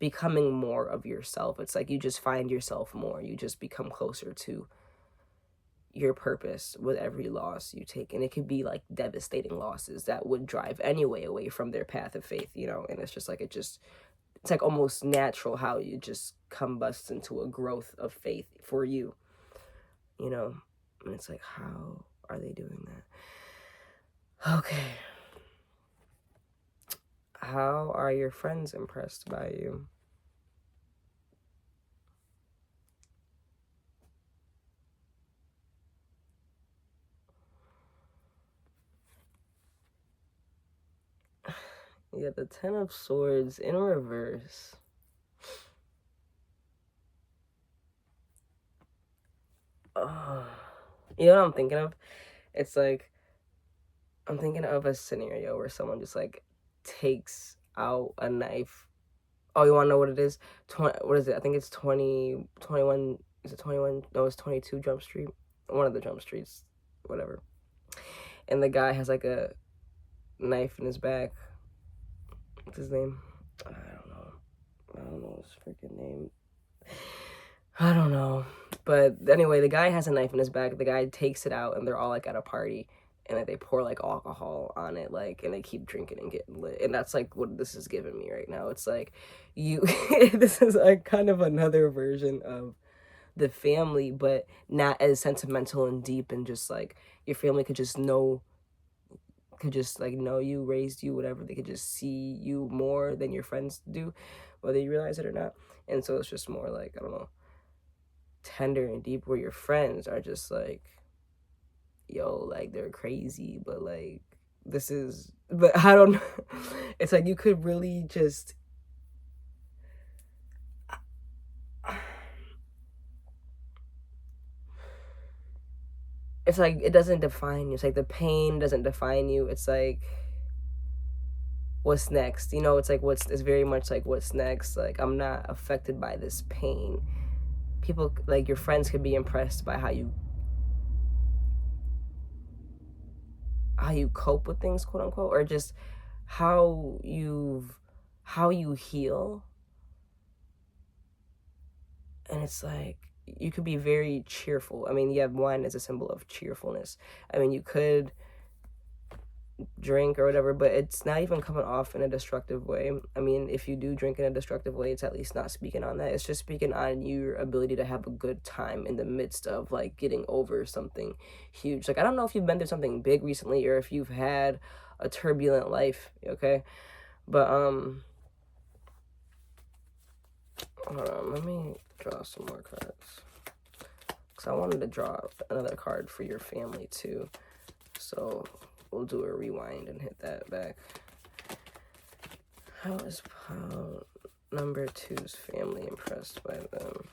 becoming more of yourself. It's like you just find yourself more. You just become closer to your purpose with every loss you take. And it could be like devastating losses that would drive anyway away from their path of faith, you know? And it's just like, it just it's like almost natural how you just combust into a growth of faith for you, you know? And it's like, how are they doing that? Okay. How are your friends impressed by you? Yeah, the Ten of Swords in reverse. Oh, you know what I'm thinking of? It's like, I'm thinking of a scenario where someone just like takes out a knife. Oh, you want to know what it is? What is it? I think it's 20, 21. Is it 21? No, it's 22 Jump Street. One of the Jump Streets, whatever. And the guy has like a knife in his back. What's his name? I don't know. I don't know his freaking name. I don't know. But anyway, the guy has a knife in his back. The guy takes it out, and they're all like at a party, and like, they pour like alcohol on it, like, and they keep drinking and getting lit. And that's like what this is giving me right now. It's like you. This is like kind of another version of the family, but not as sentimental and deep, and just like your family could just know, could just like know you, raised you, whatever. They could just see you more than your friends do, whether you realize it or not. And so it's just more like, I don't know, tender and deep, where your friends are just like, yo, like they're crazy, but like this is, but I don't know. It's like you could really just, it's like it doesn't define you. It's like the pain doesn't define you. It's like, what's next? You know, it's like it's very much like, what's next? Like, I'm not affected by this pain. People, like your friends, could be impressed by how you cope with things, quote unquote, or just how you heal. And it's like, you could be very cheerful. I mean, yeah, wine is a symbol of cheerfulness. I mean, you could drink or whatever, but it's not even coming off in a destructive way. I mean, if you do drink in a destructive way, it's at least not speaking on that. It's just speaking on your ability to have a good time in the midst of like getting over something huge. Like, I don't know if you've been through something big recently, or if you've had a turbulent life, okay? But hold on, let me draw some more cards, because I wanted to draw another card for your family too. So we'll do a rewind and hit that back. How is pile number 2's family impressed by them?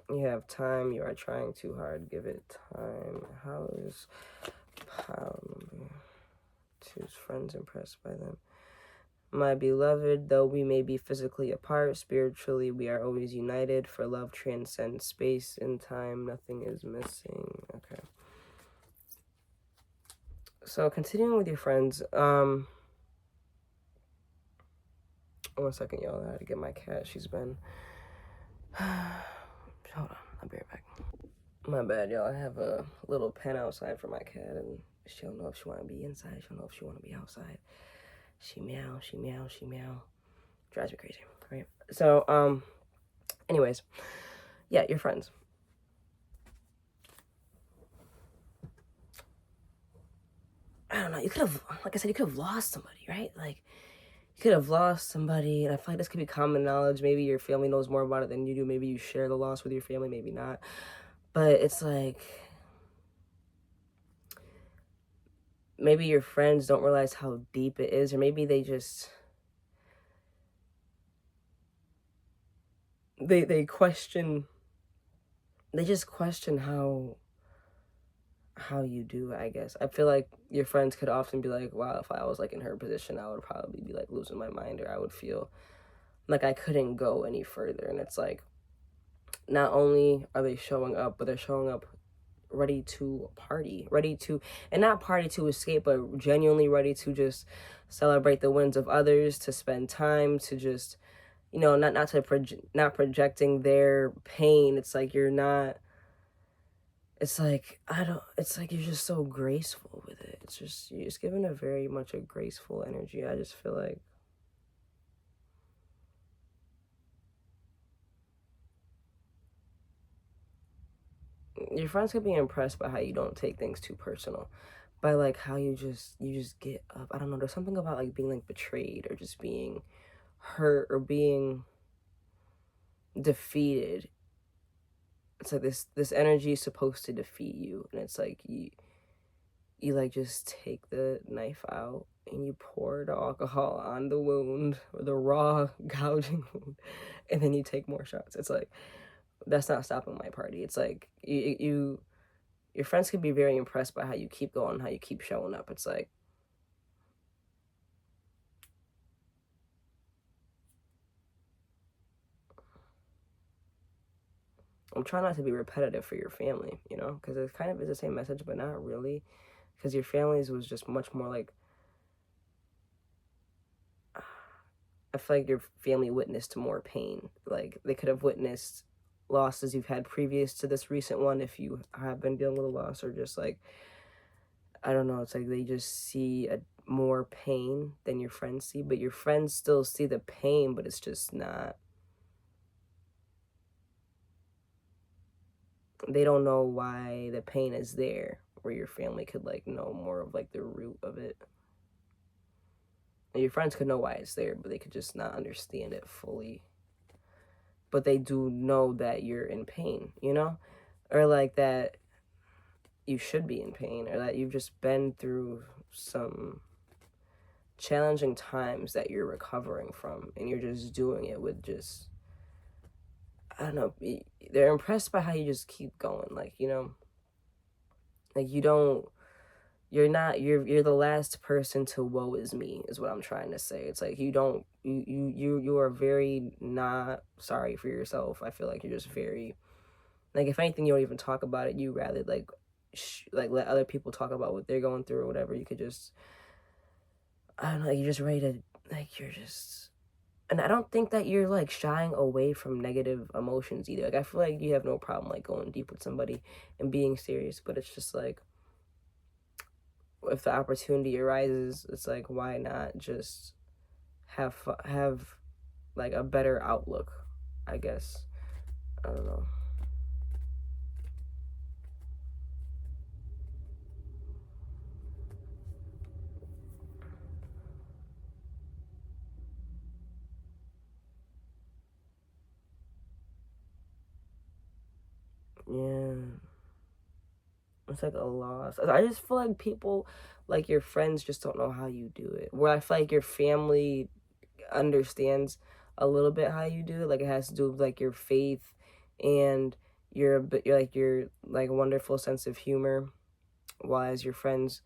You have time. You are trying too hard. Give it time. How is pile number 2's friends impressed by them? My beloved, though we may be physically apart, spiritually we are always united, for love transcends space and time. Nothing is missing. Okay. So continuing with your friends, 1 second, y'all. I had to get my cat. She's been... Hold on, I'll be right back. My bad, y'all. I have a little pen outside for my cat, and she don't know if she want to be inside. She don't know if she want to be outside. She meow, she meow, she meow. Drives me crazy, right? So, anyways, yeah, your friends. I don't know. You could have, like I said, you could have lost somebody, right? Like, you could have lost somebody, and I feel like this could be common knowledge. Maybe your family knows more about it than you do. Maybe you share the loss with your family, maybe not. But it's like, maybe your friends don't realize how deep it is, or maybe they just, they question, they just question how you do, I guess. I feel like your friends could often be like, wow, if I was like in her position, I would probably be like losing my mind, or I would feel like I couldn't go any further. And it's like, not only are they showing up, but they're showing up ready to party, ready to, and not party to escape, but genuinely ready to just celebrate the wins of others, to spend time, to just, you know, not projecting their pain. It's like you're not, it's like, it's like you're just so graceful with it. It's just, you're just giving a very much a graceful energy. I just feel like your friends could be impressed by how you don't take things too personal, by like how you just get up. I don't know, there's something about like being like betrayed or just being hurt or being defeated. It's like this energy is supposed to defeat you, and it's like you like just take the knife out and you pour the alcohol on the wound, or the raw gouging wound, and then you take more shots. It's like, that's not stopping my party. It's like your friends can be very impressed by how you keep going, how you keep showing up. It's like, I'm trying not to be repetitive for your family, you know, because it kind of is the same message, but not really, because your family's was just much more like, I feel like your family witnessed more pain. Like, they could have witnessed losses you've had previous to this recent one, if you have been dealing with a loss, or just like, I don't know, it's like they just see more pain than your friends see, but your friends still see the pain, but it's just not, they don't know why the pain is there, where your family could like know more of like the root of it. And your friends could know why it's there, but they could just not understand it fully. But they do know that you're in pain, you know? Or like that you should be in pain, or that you've just been through some challenging times that you're recovering from, and you're just doing it with just, I don't know, they're impressed by how you just keep going, like, you know, like you don't, you're the last person to woe is me, is what I'm trying to say. It's like you don't, you are very not sorry for yourself. I feel like you're just very, like, if anything, you don't even talk about it. You rather like like let other people talk about what they're going through or whatever. You could just, I don't know, you're just ready to, like, you're just, and I don't think that you're like shying away from negative emotions either. Like, I feel like you have no problem like going deep with somebody and being serious, but it's just like, if the opportunity arises, it's like, why not just have like a better outlook, I guess. I don't know. Yeah. It's like a loss. I just feel like people, like your friends, just don't know how you do it. Where I feel like your family understands a little bit how you do it. Like, it has to do with like your faith and your like wonderful sense of humor. Whereas your friends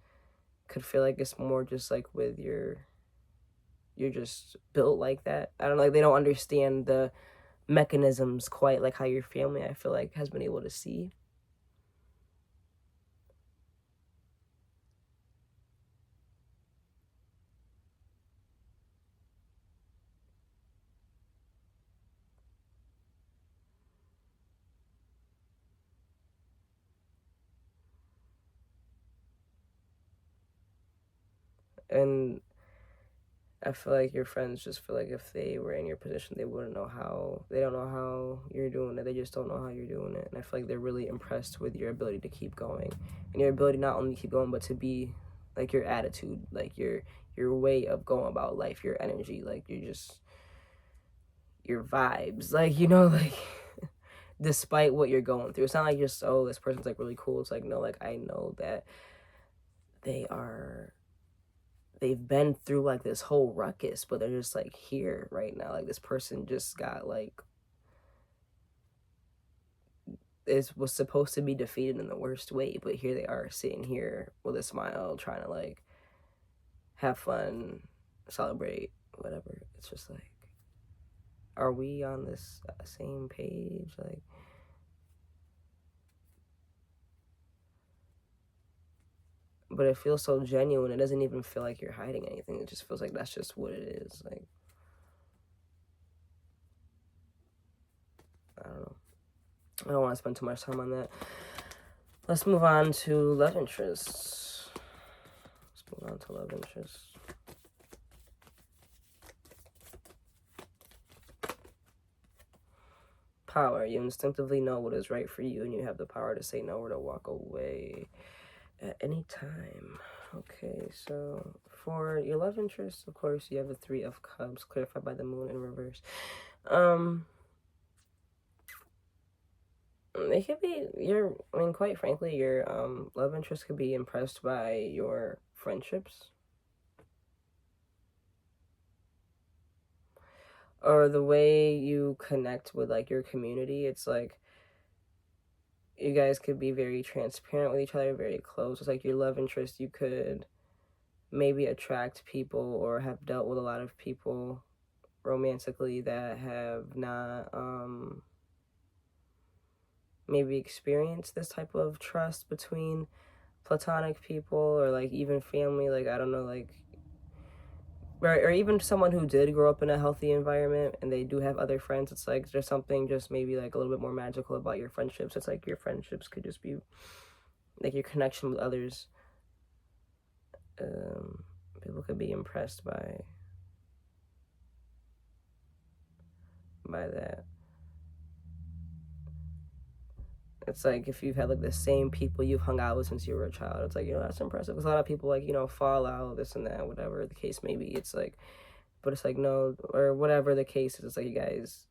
could feel like it's more just like with you're just built like that. I don't know, like they don't understand the mechanisms quite like how your family, I feel like, has been able to see. And I feel like your friends just feel like if they were in your position, they wouldn't know how, they don't know how you're doing it. They just don't know how you're doing it. And I feel like they're really impressed with your ability to keep going, and your ability not only to keep going, but to be like your attitude, like your way of going about life, your energy, like you just, your vibes, like, you know, like, despite what you're going through. It's not like just, oh, this person's like really cool. It's like, no, like, I know that they are, they've been through like this whole ruckus, but they're just like here right now. Like, this person just got like, it was supposed to be defeated in the worst way, but here they are sitting here with a smile, trying to like have fun, celebrate, whatever. It's just like, are we on this same page? Like, but it feels so genuine. It doesn't even feel like you're hiding anything. It just feels like that's just what it is. Like, I don't know. I don't want to spend too much time on that. Let's move on to love interests. Power. You instinctively know what is right for you, and you have the power to say no or to walk away at any time. Okay, so for your love interests, of course, you have the Three of Cups, clarified by the Moon in reverse. They could be quite frankly, your love interest could be impressed by your friendships or the way you connect with like your community. It's like you guys could be very transparent with each other, very close. It's like your love interest, you could maybe attract people or have dealt with a lot of people romantically that have not maybe experienced this type of trust between platonic people or like even family. Like, I don't know, like, or even someone who did grow up in a healthy environment and they do have other friends. It's like there's something just maybe like a little bit more magical about your friendships. It's like your friendships could just be like your connection with others. People could be impressed by that. It's like if you've had like the same people you've hung out with since you were a child, it's like, that's impressive. Because a lot of people like, fall out, this and that, whatever the case may be. It's like, but it's like, no, or whatever the case is, it's like you guys,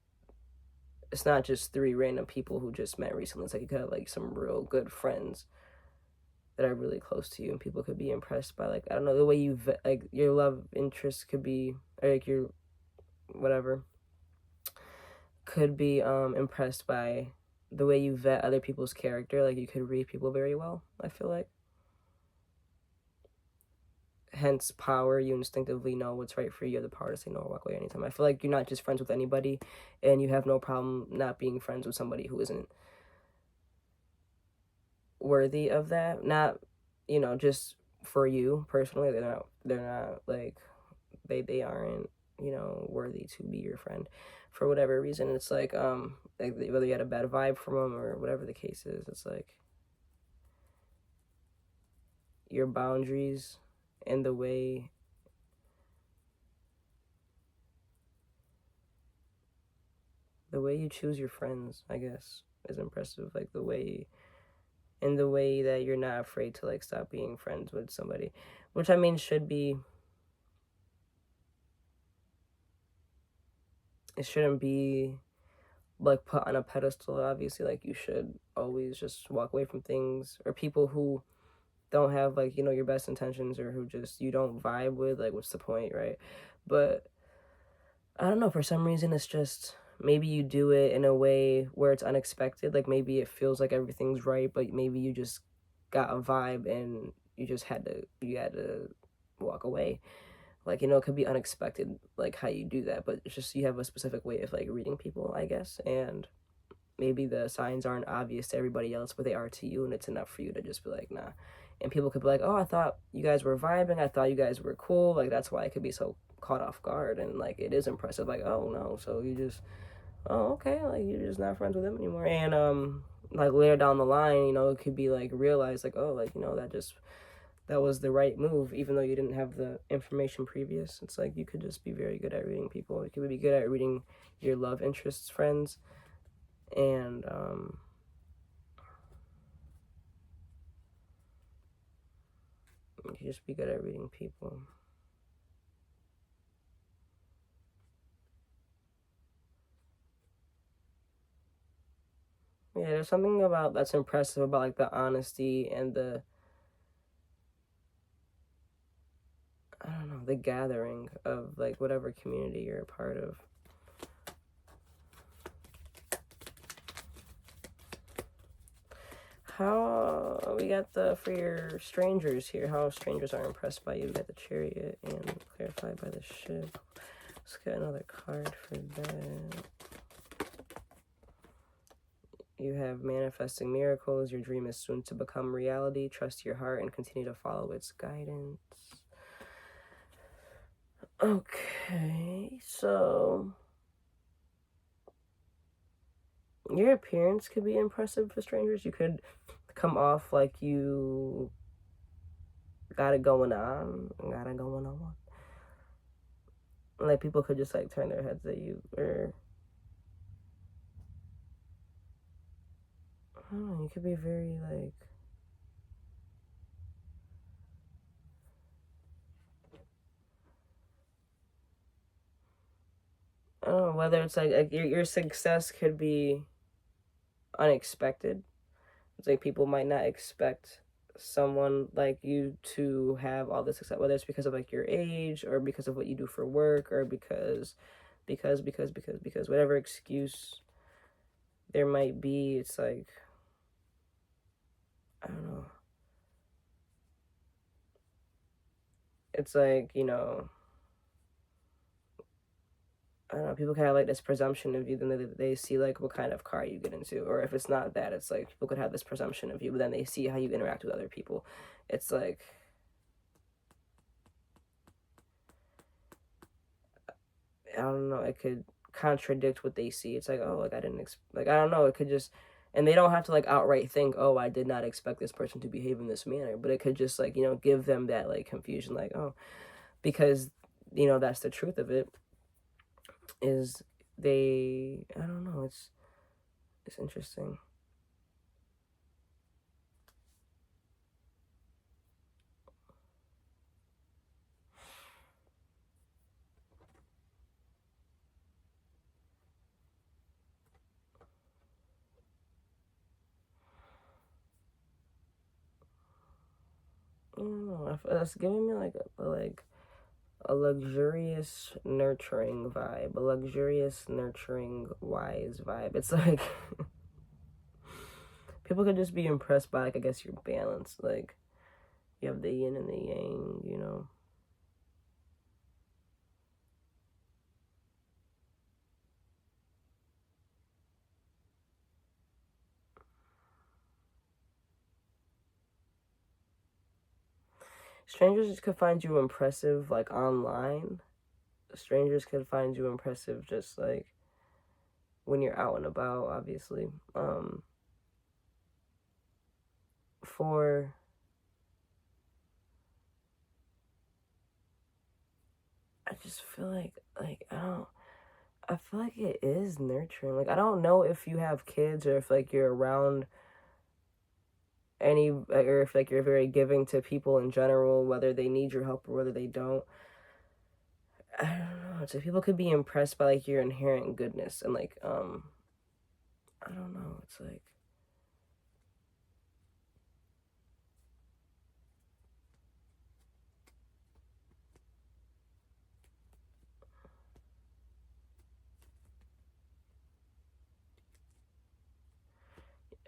it's not just three random people who just met recently. It's like you could have like some real good friends that are really close to you, and people could be impressed by like, I don't know, the way you like your love interest could be, or like your whatever could be impressed by the way you vet other people's character. Like you could read people very well, I feel like. Hence power. You instinctively know what's right for you. You have the power to say no or walk away anytime. I feel like you're not just friends with anybody, and you have no problem not being friends with somebody who isn't worthy of that. Not, just for you personally. They're not like they aren't, worthy to be your friend for whatever reason. It's like whether you had a bad vibe from them or whatever the case is, it's like your boundaries and the way you choose your friends, I guess, is impressive. Like the way that you're not afraid to like stop being friends with somebody, which I mean should be, it shouldn't be like put on a pedestal. Obviously, like you should always just walk away from things or people who don't have like, your best intentions, or who just you don't vibe with. Like, what's the point, right? But I don't know, for some reason it's just maybe you do it in a way where it's unexpected. Like maybe it feels like everything's right, but maybe you just got a vibe and you just had to walk away. Like, it could be unexpected, like how you do that, but it's just you have a specific way of like reading people, I guess. And maybe the signs aren't obvious to everybody else, but they are to you, and it's enough for you to just be like, nah. And people could be like, oh, I thought you guys were vibing, I thought you guys were cool. Like, that's why I could be so caught off guard. And like, it is impressive. Like, oh no, so you just, oh, okay, like you're just not friends with them anymore. And like later down the line, it could be like realized like, oh, like, that was the right move, even though you didn't have the information previous. It's like you could just be very good at reading people. You could be good at reading your love interests, friends, and you just be good at reading people. Yeah, there's something about that's impressive about like the honesty and the, I don't know, the gathering of like whatever community you're a part of. How we got for your strangers here, how strangers are impressed by you. We got the Chariot and clarified by the Ship. Let's get another card for that. You have manifesting miracles. Your dream is soon to become reality. Trust your heart and continue to follow its guidance. Okay, so Your appearance could be impressive for strangers. You could come off like you got it going on, got it going on. Like people could just like turn their heads at you, or I don't know, you could be very like, I don't know, whether it's like your success could be unexpected. It's like people might not expect someone like you to have all this success, whether it's because of like your age or because of what you do for work or because whatever excuse there might be, it's like, I don't know. It's like, you know, I don't know, people kind of like this presumption of you, then they see like what kind of car you get into, or if it's not that, it's like people could have this presumption of you, but then they see how you interact with other people. It's like, I don't know, it could contradict what they see. It's like, oh, like I didn't like, I don't know, it could just, and they don't have to like outright think, oh, I did not expect this person to behave in this manner, but it could just like, you know, give them that like confusion, like, oh, because, you know, that's the truth of it, is I don't know, it's interesting. I don't know, that's giving me like a luxurious nurturing vibe, a luxurious nurturing wise vibe. It's like people could just be impressed by like, I guess, your balance, like you have the yin and the yang, you know. Strangers could find you impressive like online. Strangers could find you impressive just like when you're out and about, obviously. For I just feel like I feel like it is nurturing. Like I don't know if you have kids or if like you're around any, or if like you're very giving to people in general, whether they need your help or whether they don't. I don't know. So people could be impressed by like your inherent goodness and like I don't know. It's like,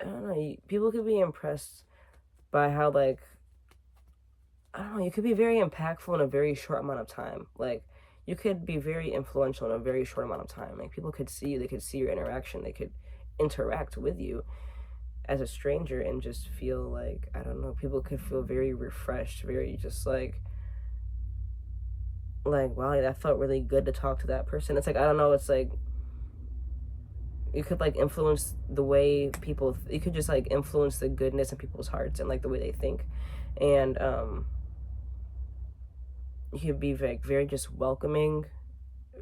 I don't know. People could be impressed by how like, I don't know. You could be very impactful in a very short amount of time. Like you could be very influential in a very short amount of time. Like people could see you. They could see your interaction. They could interact with you as a stranger and just feel like, I don't know. People could feel very refreshed, very just like wow, that felt really good to talk to that person. It's like, I don't know, it's like you could like influence the way people you could just like influence the goodness in people's hearts and like the way they think, and you could be like very just welcoming,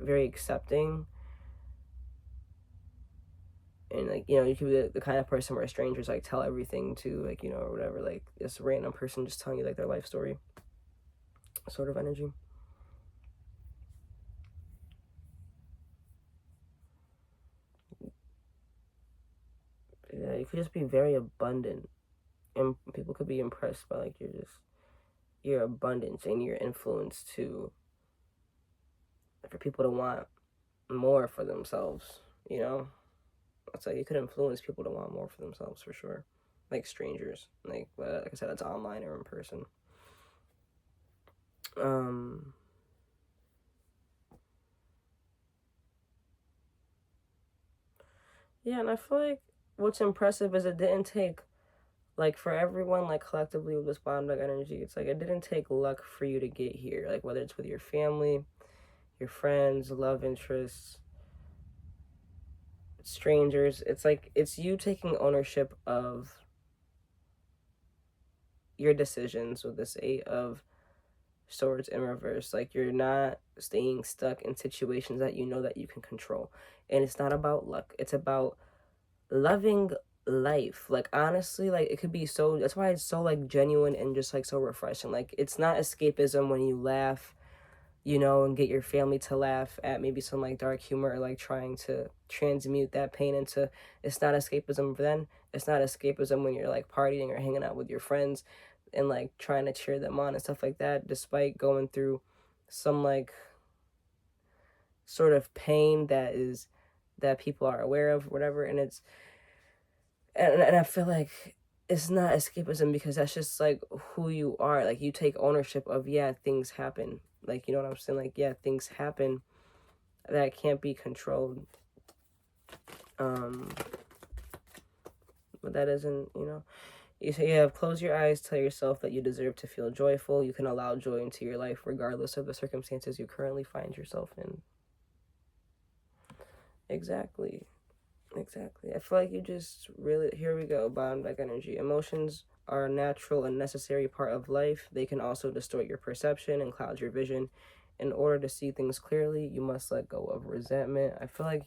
very accepting, and like, you know, you could be the kind of person where strangers like tell everything to, like, you know, or whatever, like this random person just telling you like their life story sort of energy. Yeah, you could just be very abundant, and people could be impressed by like your abundance and your influence to, for people to want more for themselves, you know. It's like you could influence people to want more for themselves for sure, like strangers, like I said, it's online or in person. um yeah, and I feel like what's impressive is it didn't take, like, for everyone, like collectively with this bottom dog energy, it's like it didn't take luck for you to get here, like whether it's with your family, your friends, love interests. strangers. It's like, it's you taking ownership of your decisions with this Eight of Swords in reverse. Like, you're not staying stuck in situations that you know that you can control. And it's not about luck. It's about loving life. Like, honestly, like, it could be so, that's why it's so like genuine and just like so refreshing. Like, it's not escapism when you laugh, you know, and get your family to laugh at maybe some like dark humor, or like trying to transmute that pain into, it's not escapism then. It's not escapism when you're like partying or hanging out with your friends and like trying to cheer them on and stuff like that, despite going through some like sort of pain that people are aware of, whatever. And it's, and I feel like it's not escapism because that's just like who you are. Like, you take ownership of, yeah, things happen. Like, you know what I'm saying? Like, yeah, things happen that can't be controlled. But that isn't, you know. You say you have close your eyes, tell yourself that you deserve to feel joyful. You can allow joy into your life regardless of the circumstances you currently find yourself in. Exactly. Exactly. I feel like you just really, here we go, bottom deck energy. Emotions are a natural and necessary part of life. They can also distort your perception and cloud your vision. In order to see things clearly, you must let go of resentment. I feel like,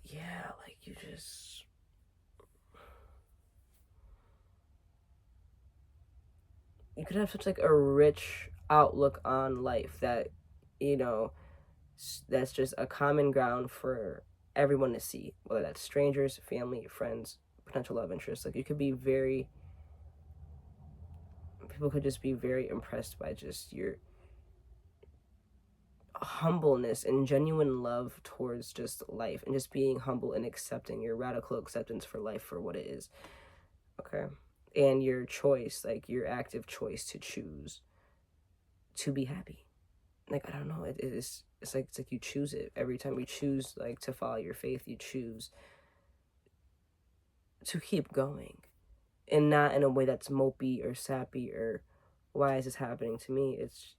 yeah, like you just, you could have such like a rich outlook on life that, you know, that's just a common ground for everyone to see, whether that's strangers, family, friends, potential love interests. Like, you could be very, people could just be very impressed by just your humbleness and genuine love towards just life, and just being humble and accepting, your radical acceptance for life for what it is. Okay. And your choice, like your active choice to choose to be happy. Like, I don't know, it's like you choose it every time. You choose like to follow your faith. You choose to keep going, and not in a way that's mopey or sappy or why is this happening to me. It's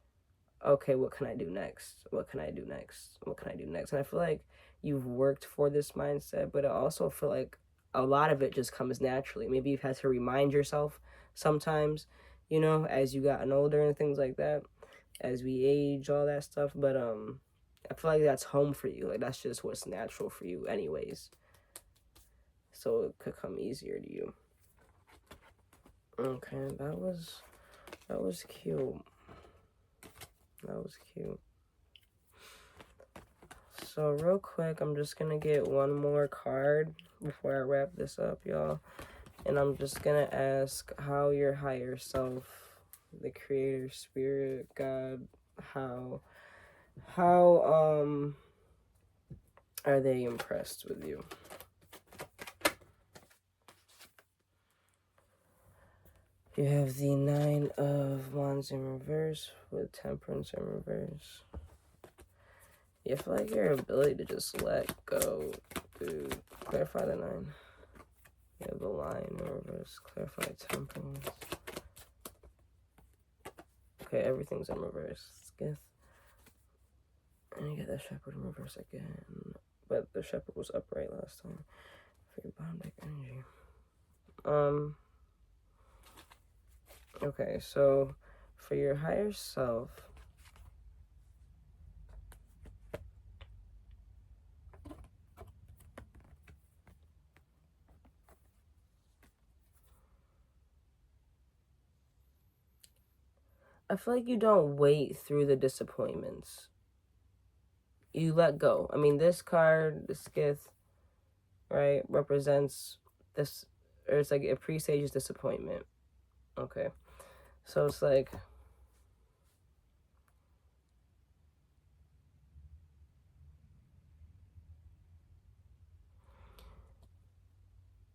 okay, what can I do next? What can I do next? What can I do next? And I feel like you've worked for this mindset, but I also feel like a lot of it just comes naturally. Maybe you've had to remind yourself sometimes, you know, as you gotten older and things like that, as we age, all that stuff. But I feel like that's home for you. Like, that's just what's natural for you anyways. So it could come easier to you. Okay, that was cute. That was cute. So real quick, I'm just gonna get one more card before I wrap this up, y'all. And I'm just gonna ask how your higher self, the creator, spirit, God, how are they impressed with you? You have the Nine of Wands in reverse with Temperance in reverse. You feel like your ability to just let go, dude. Clarify the Nine. You have the Lion in reverse. Clarify Temperance. Okay, everything's in reverse. Skith. And you get that Shepherd in reverse again. But the Shepherd was upright last time. For your bottom deck energy. Okay, so for your higher self, I feel like you don't wait through the disappointments. You let go. I mean, this card, the Skith, right, represents this, or it's like it presages disappointment. Okay. So it's like,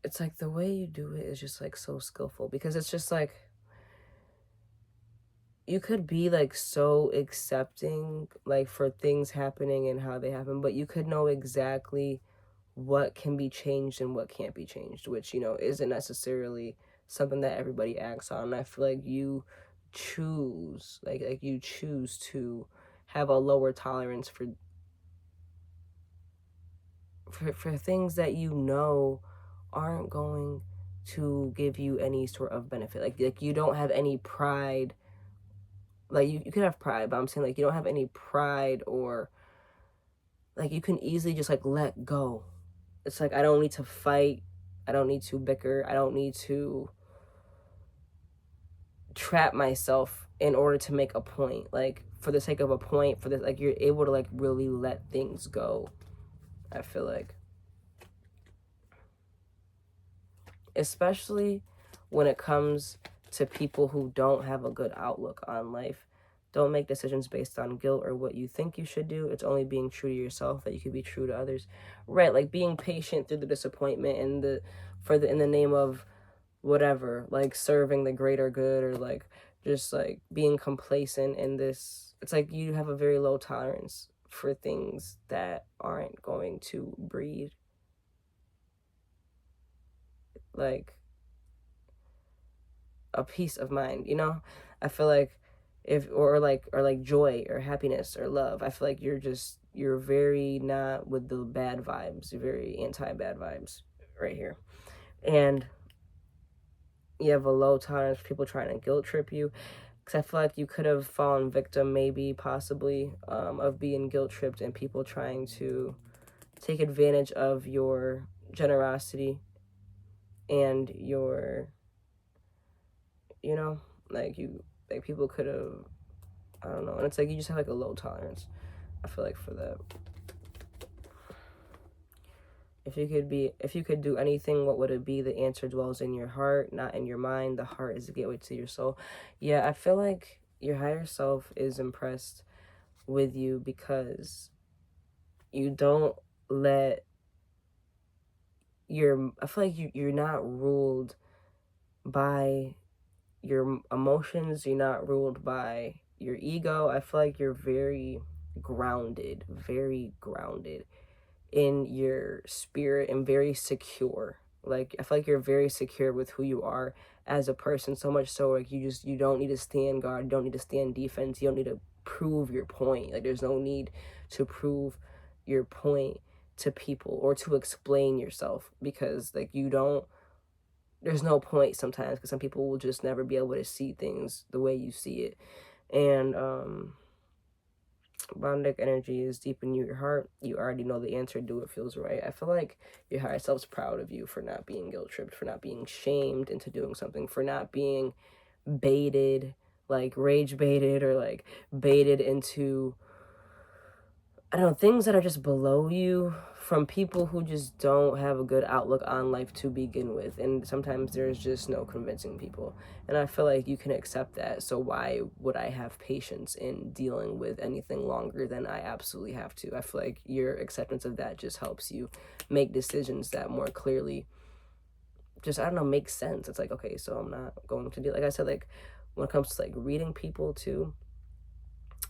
it's like the way you do it is just like so skillful, because it's just like, you could be like so accepting like for things happening and how they happen, but you could know exactly what can be changed and what can't be changed, which, you know, isn't necessarily something that everybody acts on. And I feel like you choose, like you choose to have a lower tolerance for for things that you know aren't going to give you any sort of benefit. Like you don't have any pride. Like you could have pride, but I'm saying like you don't have any pride, or like you can easily just like let go. It's like I don't need to fight. I don't need to bicker. I don't need to trap myself in order to make a point. Like for the sake of a point, for the like you're able to like really let things go. I feel like, especially when it comes to people who don't have a good outlook on life. Don't make decisions based on guilt or what you think you should do. It's only being true to yourself that you can be true to others. Right, like being patient through the disappointment and in the name of whatever, like serving the greater good, or like just like being complacent in this. It's like you have a very low tolerance for things that aren't going to breed like a peace of mind, you know? I feel like if or like joy or happiness or love, I feel like you're very not with the bad vibes. You're very anti bad vibes right here. And you have a low tolerance for people trying to guilt trip you, because I feel like you could have fallen victim, maybe possibly, of being guilt tripped and people trying to take advantage of your generosity and your, you know, like people could have, I don't know. And it's like you just have like a low tolerance, I feel like, for that. If you could do anything, what would it be? The answer dwells in your heart, not in your mind. The heart is the gateway to your soul. Yeah, I feel like your higher self is impressed with you because you don't let I feel like you're not ruled by your emotions. You're not ruled by your ego. I feel like you're very grounded in your spirit and very secure. Like I feel like you're very secure with who you are as a person, so much so like you don't need to stand guard, you don't need to stand defense, you don't need to prove your point. Like there's no need to prove your point to people or to explain yourself, because like there's no point sometimes, because some people will just never be able to see things the way you see it. And Bondic energy is deep in your heart. You already know the answer. Do what feels right. I feel like your higher self's proud of you for not being guilt tripped, for not being shamed into doing something, for not being baited, like rage baited, or like baited into, I don't know, things that are just below you from people who just don't have a good outlook on life to begin with. And sometimes there's just no convincing people. And I feel like you can accept that. So why would I have patience in dealing with anything longer than I absolutely have to? I feel like your acceptance of that just helps you make decisions that more clearly just, I don't know, make sense. It's like, okay, so I'm not going to do, like I said, like when it comes to like reading people too,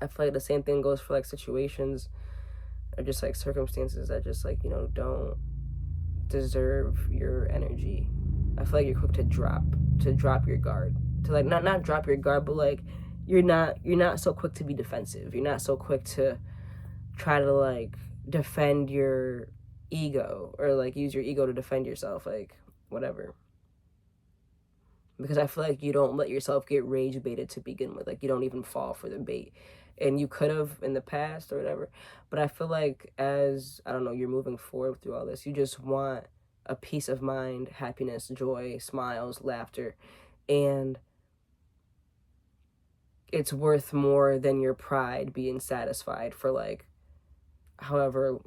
I feel like the same thing goes for like situations or just like circumstances that just like, you know, don't deserve your energy. I feel like you're quick to drop your guard, to like not drop your guard, but like you're not so quick to be defensive. You're not so quick to try to like defend your ego, or like use your ego to defend yourself, like whatever. Because I feel like you don't let yourself get rage baited to begin with. Like you don't even fall for the bait. And you could have in the past or whatever. But I feel like as, I don't know, you're moving forward through all this, you just want a peace of mind, happiness, joy, smiles, laughter. And it's worth more than your pride being satisfied for like, however,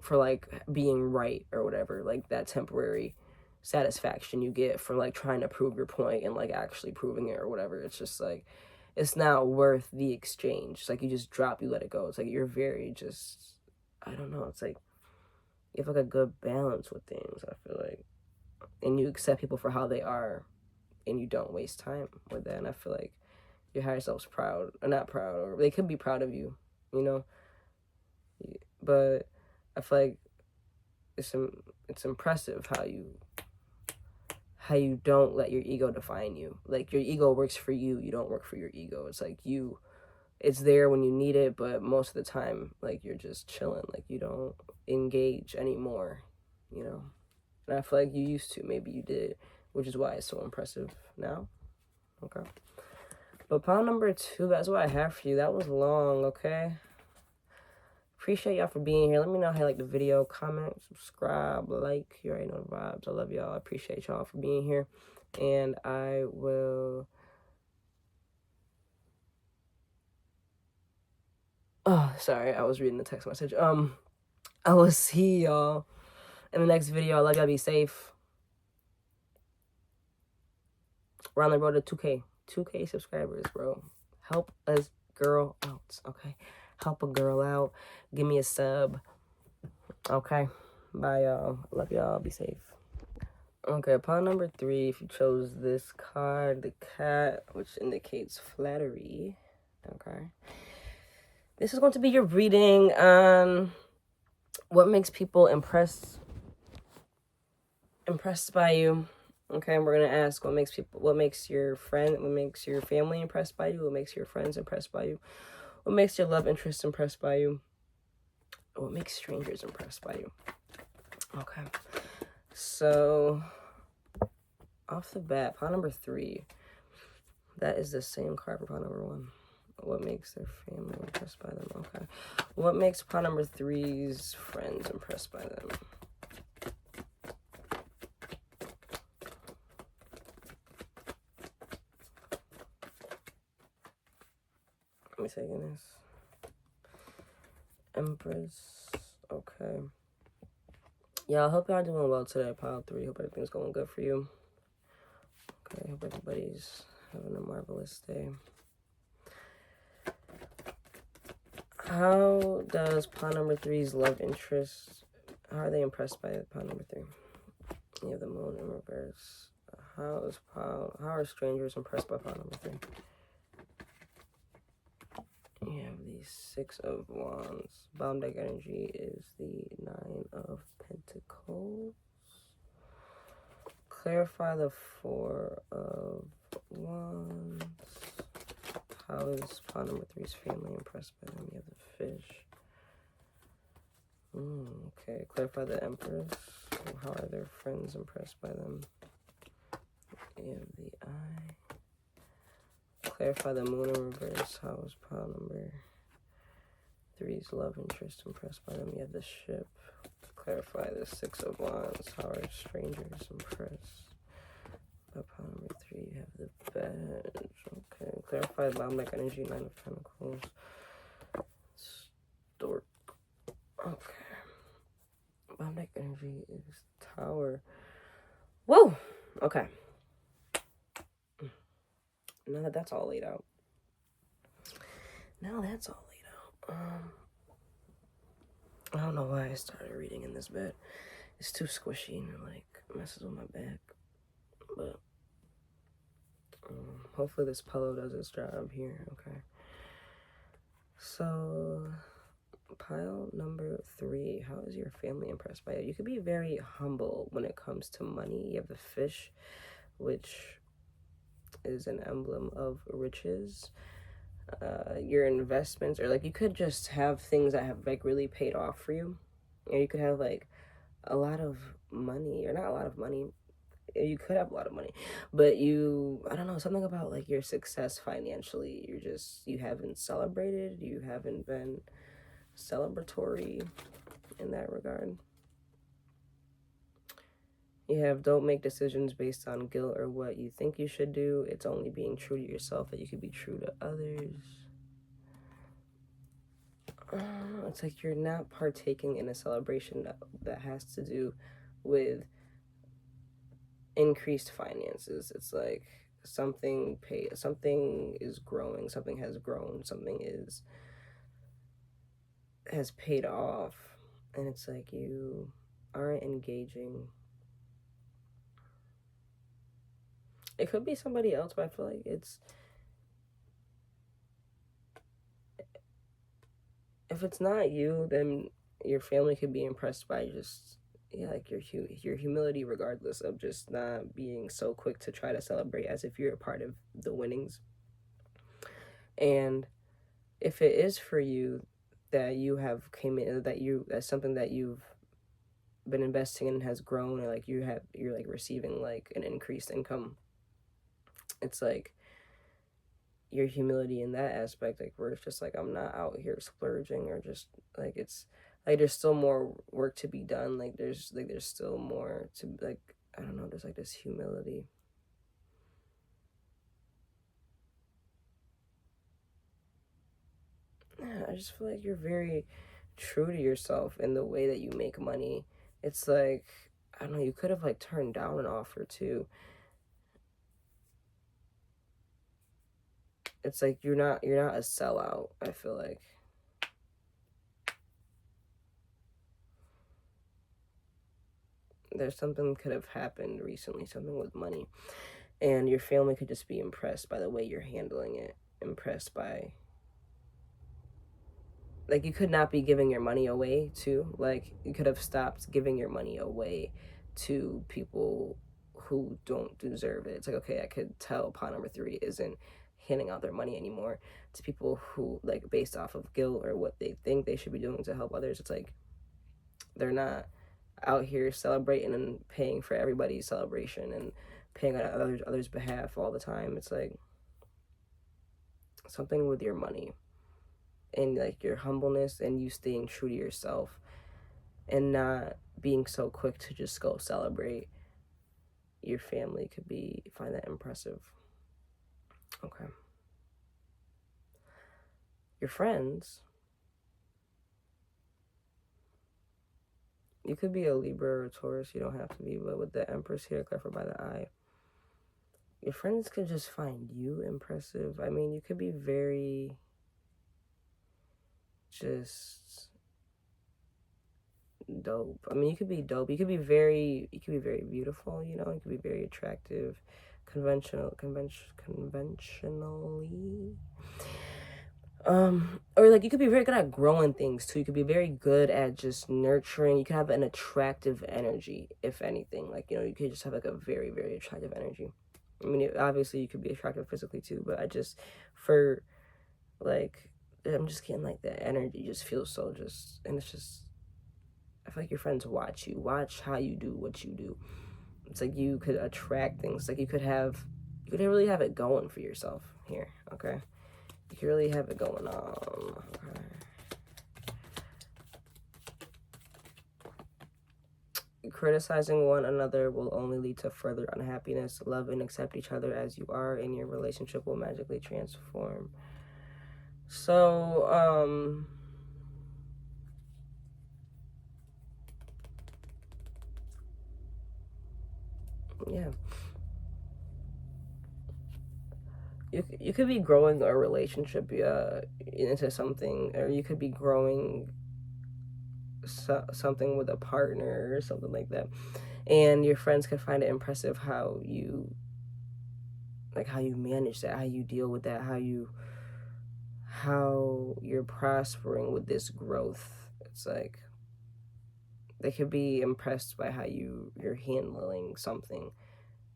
for like being right or whatever. Like that temporary satisfaction you get from like trying to prove your point and like actually proving it or whatever. It's just like, it's not worth the exchange. It's like you just drop, you let it go. It's like you're very just, I don't know, it's like you have like a good balance with things, I feel like. And you accept people for how they are and you don't waste time with that. And I feel like your higher self's proud, or not proud, or they could be proud of you, you know? But I feel like it's impressive how you don't let your ego define you. Like your ego works for you, you don't work for your ego. It's like you it's there when you need it, but most of the time, like, you're just chilling. Like, you don't engage anymore, you know? And I feel like you used to. Maybe you did, which is why it's so impressive now. Okay. But pile number 2, that's what I have for you. That was long, okay? Appreciate y'all for being here. Let me know how you like the video. Comment, subscribe, like. You already know the vibes. I love y'all. I appreciate y'all for being here. And I will... Oh, sorry. I was reading the text message. I will see y'all in the next video. I love y'all. Be safe. We're on the road to 2K. 2K subscribers, bro. Help us girl out, okay? Help a girl out. Give me a sub. Okay? Bye, y'all. Love y'all. Be safe. Okay, pile number 3, if you chose this card, the cat, which indicates flattery. Okay. This is going to be your reading on what makes people impressed by you. Okay, and we're gonna ask what makes your family impressed by you, what makes your friends impressed by you, what makes your love interest impressed by you, what makes strangers impressed by you. Okay, so off the bat, pile number 3, that is the same card for pile number 1. What makes their family impressed by them? Okay, what makes pile number 3's friends impressed by them? Let me take this. Empress. Okay. Yeah, I hope y'all doing well today, pile 3. Hope everything's going good for you. Okay, hope everybody's having a marvelous day. How does pile number 3's love interest, how are they impressed by pile number 3? You have the moon in reverse. How are strangers impressed by pile number 3? You have the 6 of Wands. Bottom deck energy is the 9 of Pentacles. Clarify the 4 of Wands. How is pile number 3's family impressed by them? You have the Fish. Okay. Clarify the Empress. How are their friends impressed by them? You have the Eye. Clarify the Moon in reverse. How is pile number 3's love interest impressed by them? You have the Ship. Clarify the 6 of Wands. How are strangers impressed by pile number 3? You have the Badge. Okay. Clarify bottom deck energy. 9 of Pentacles. Stork. Okay. Bottom deck energy is Tower. Whoa. Okay. Now that that's all laid out. I don't know why I started reading in this bed. It's too squishy and like messes with my back. But hopefully this pillow does its job here. Okay. So pile number 3. How is your family impressed by you? You could be very humble when it comes to money. You have the Fish, which is an emblem of riches. Your investments, or like you could just have things that have like really paid off for you, or you could have like a lot of money, or not a lot of money. You could have a lot of money, but I don't know, something about like your success financially. You haven't celebrated. You haven't been celebratory in that regard. You have don't make decisions based on guilt or what you think you should do. It's only being true to yourself that you could be true to others. It's like you're not partaking in a celebration that has to do with increased finances. It's like something is growing, something has grown, something has paid off, and it's like you aren't engaging. It could be somebody else, but I feel like if it's not you, then your family could be impressed by just, like your humility, regardless of just not being so quick to try to celebrate as if you're a part of the winnings. And if it is for you that you have came in, that's something that you've been investing in and has grown, or like you're like receiving like an increased income, it's like your humility in that aspect, like where it's just like I'm not out here splurging, or just like it's like there's still more work to be done, like there's still more to, like, I don't know, there's like this humility. Yeah, I just feel like you're very true to yourself in the way that you make money. It's like, I don't know, you could have like turned down an offer too. It's like you're not a sellout, I feel like. There's something could have happened recently, something with money, and your family could just be impressed by the way you're handling it, impressed by, like, you could not be giving your money away too. Like, you could have stopped giving your money away to people who don't deserve it. It's like, okay, I could tell pot number three isn't handing out their money anymore to people who, like, based off of guilt or what they think they should be doing to help others. It's like they're not out here celebrating and paying for everybody's celebration and paying on others' behalf all the time. It's like something with your money and like your humbleness and you staying true to yourself and not being so quick to just go celebrate your family could be, find that impressive. Okay. Your friends, you could be a Libra or a Taurus, you don't have to be, but with the Empress here, clarified by the eye, your friends could just find you impressive. I mean, you could be very just dope. I mean, you could be dope. You could be very beautiful, you know, you could be very attractive, conventionally. Or like you could be very good at growing things too. You could be very good at just nurturing. You could have an attractive energy, if anything. Like, you know, you could just have like a very, very attractive energy. I mean, obviously you could be attractive physically too, but I just, for like, I'm just getting like that energy just feels so just, and it's just, I feel like your friends watch you, watch how you do what you do. It's like you could attract things. Like you could really have it going for yourself here, okay? You could really have it going on, okay? Criticizing one another will only lead to further unhappiness. Love and accept each other as you are, and your relationship will magically transform. So, yeah. You could be growing a relationship into something, or you could be growing something with a partner or something like that, and your friends could find it impressive how you, like, how you manage that, how you deal with that, how you're prospering with this growth. It's like they could be impressed by how you're handling something.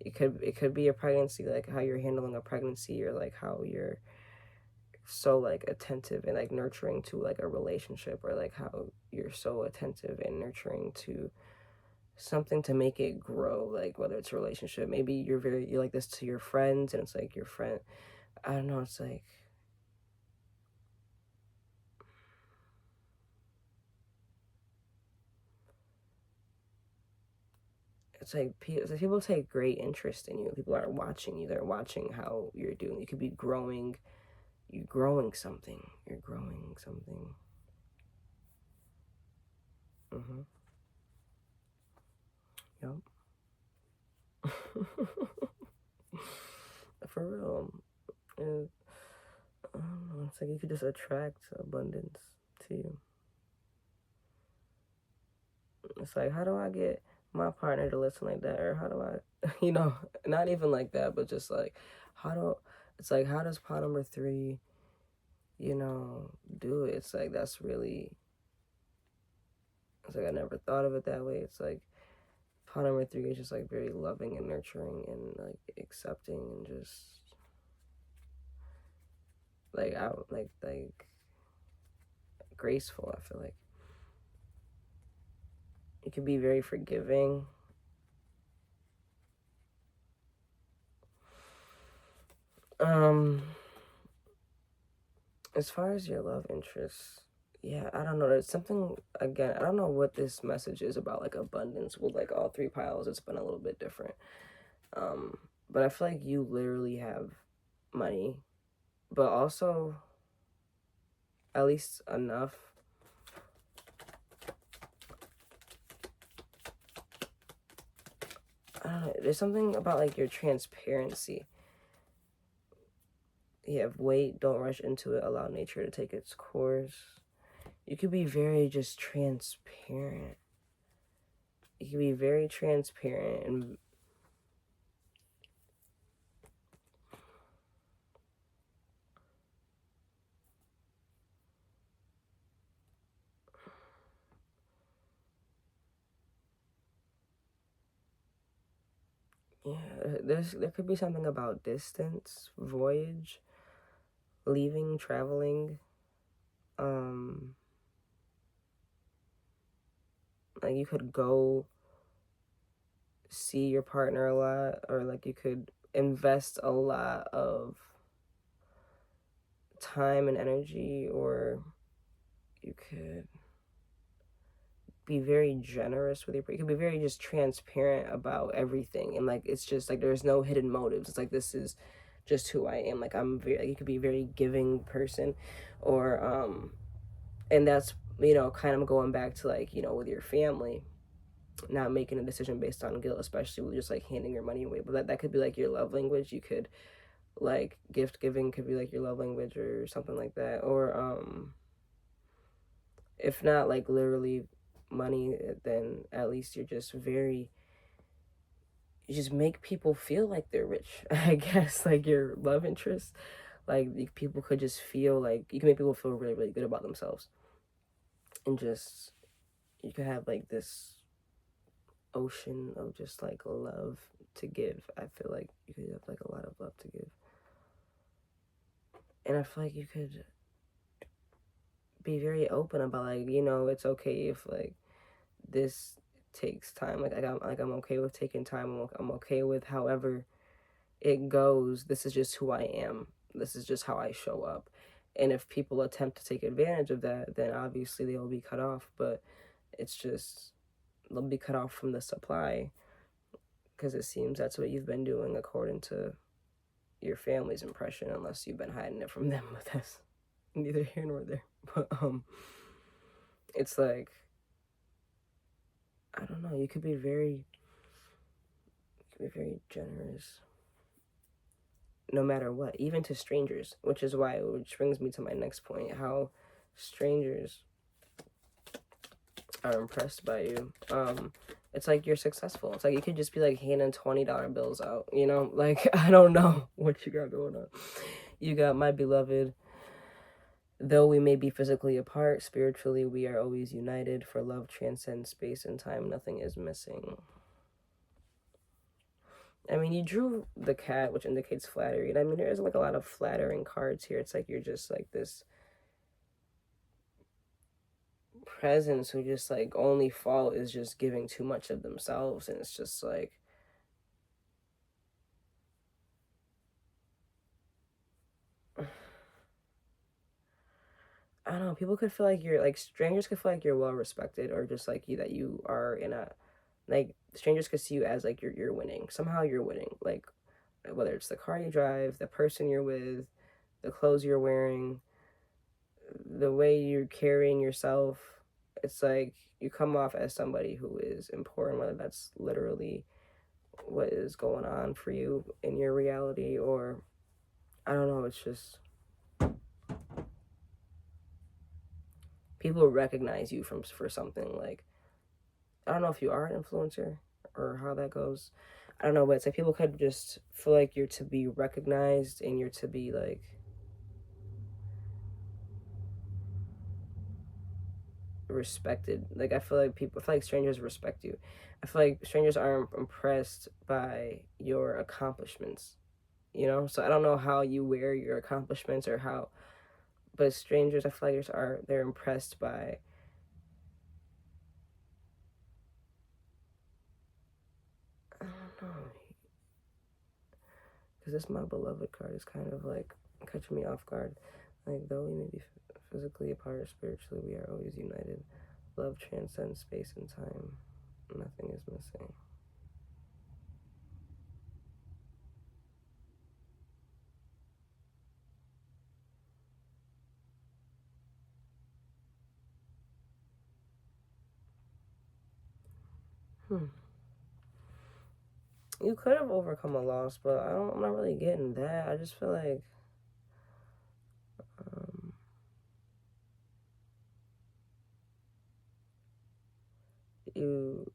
It could be a pregnancy, like how you're handling a pregnancy, or like how you're so like attentive and like nurturing to like a relationship, or like how you're so attentive and nurturing to something to make it grow, like whether it's a relationship, maybe you're like this to your friends, and it's like your friend, I don't know, it's like people take great interest in you. People are watching you. They're watching how you're doing. You could be growing. You're growing something. You're growing something. Mm-hmm. Yep. For real. And, I don't know. It's like you could just attract abundance to you. It's like, how do I get my partner to listen like that? Or how do I, not even like that, but just like, how do, it's like, how does pot number three, do it? It's like, that's really, it's like, I never thought of it that way. It's like, pot number three is just like very loving and nurturing and like accepting and just like, out, like, graceful. I feel like you can be very forgiving. As far as your love interests, yeah, I don't know. There's something, again, I don't know what this message is about, like, abundance with, like, all three piles. It's been a little bit different. But I feel like you literally have money, but also at least enough. I don't know. There's something about, like, your transparency. You have weight, don't rush into it, allow nature to take its course. You could be very just transparent. You can be very transparent and yeah, there could be something about distance, voyage, leaving, traveling. Like you could go see your partner a lot, or like you could invest a lot of time and energy, or you could be very generous with you could be very just transparent about everything, and like it's just like there's no hidden motives. It's like this is just who I am. Like I'm very, like, you could be a very giving person, or and that's, you know, kind of going back to, like, you know, with your family, not making a decision based on guilt, especially with just like handing your money away. But that could be like your love language. You could, like, gift giving could be like your love language or something like that. Or if not like literally money, then at least you're just very, you just make people feel like they're rich. I guess like your love interest, like people could just feel like you can make people feel really, really good about themselves, and just you could have like this ocean of just like love to give. I feel like you could have like a lot of love to give, and I feel like you could be very open about, like, you know, it's okay if like this takes time. I'm okay with taking time. I'm okay with however it goes. This is just who I am. This is just how I show up. And if people attempt to take advantage of that, then obviously they will be cut off. But it's just they'll be cut off from the supply, because it seems that's what you've been doing according to your family's impression, unless you've been hiding it from them. But that's neither here nor there. But it's like, I don't know. You could be very generous, no matter what, even to strangers. Which brings me to my next point: how strangers are impressed by you. It's like you're successful. It's like you could just be like handing $20 bills out, you know? Like, I don't know what you got going on. You got my beloved. Though we may be physically apart, spiritually we are always united, for love transcends space and time. Nothing is missing. I mean, you drew the cat, which indicates flattery. And I mean, there is like a lot of flattering cards here. It's like you're just like this presence who just like only fault is just giving too much of themselves. And it's just like, I don't know, people could feel like you're like, strangers could feel like you're well respected, or just like you, that you are in a, like, strangers could see you as like you're winning. Somehow you're winning. Like, whether it's the car you drive, the person you're with, the clothes you're wearing, the way you're carrying yourself, it's like you come off as somebody who is important, whether that's literally what is going on for you in your reality, or I don't know, it's just people recognize you for something. Like, I don't know if you are an influencer or how that goes. I don't know, but it's like people could just feel like you're to be recognized, and you're to be like respected. Like, I feel like strangers respect you. I feel like strangers are impressed by your accomplishments, you know? So I don't know how you wear your accomplishments, or how, but strangers, I feel like they're impressed by, I don't know, because this my beloved card is kind of like catching me off guard. Like, though we may be physically apart, spiritually we are always united. Love transcends space and time. Nothing is missing. You could have overcome a loss, but I'm not really getting that. I just feel like you,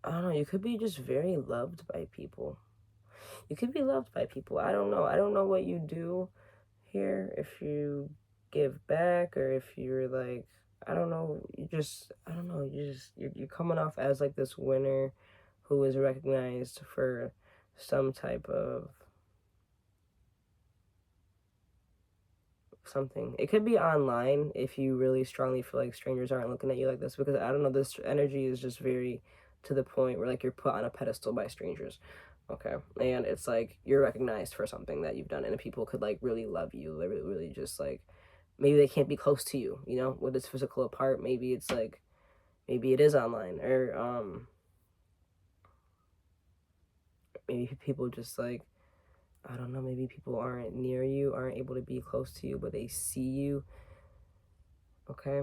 I don't know, you could be just very loved by people. You could be loved by people. I don't know. I don't know what you do here. If you give back or if you're like, I don't know. I don't know. You're coming off as like this winner who is recognized for some type of something. It could be online if you really strongly feel like strangers aren't looking at you like this, because I don't know, this energy is just very to the point where like you're put on a pedestal by strangers. Okay. And it's like you're recognized for something that you've done, and people could like really love you. They really just like, maybe they can't be close to you, you know, with this physical apart. Maybe it's like, maybe it is online, or maybe people just like, I don't know, maybe people aren't near you, aren't able to be close to you, but they see you. Okay.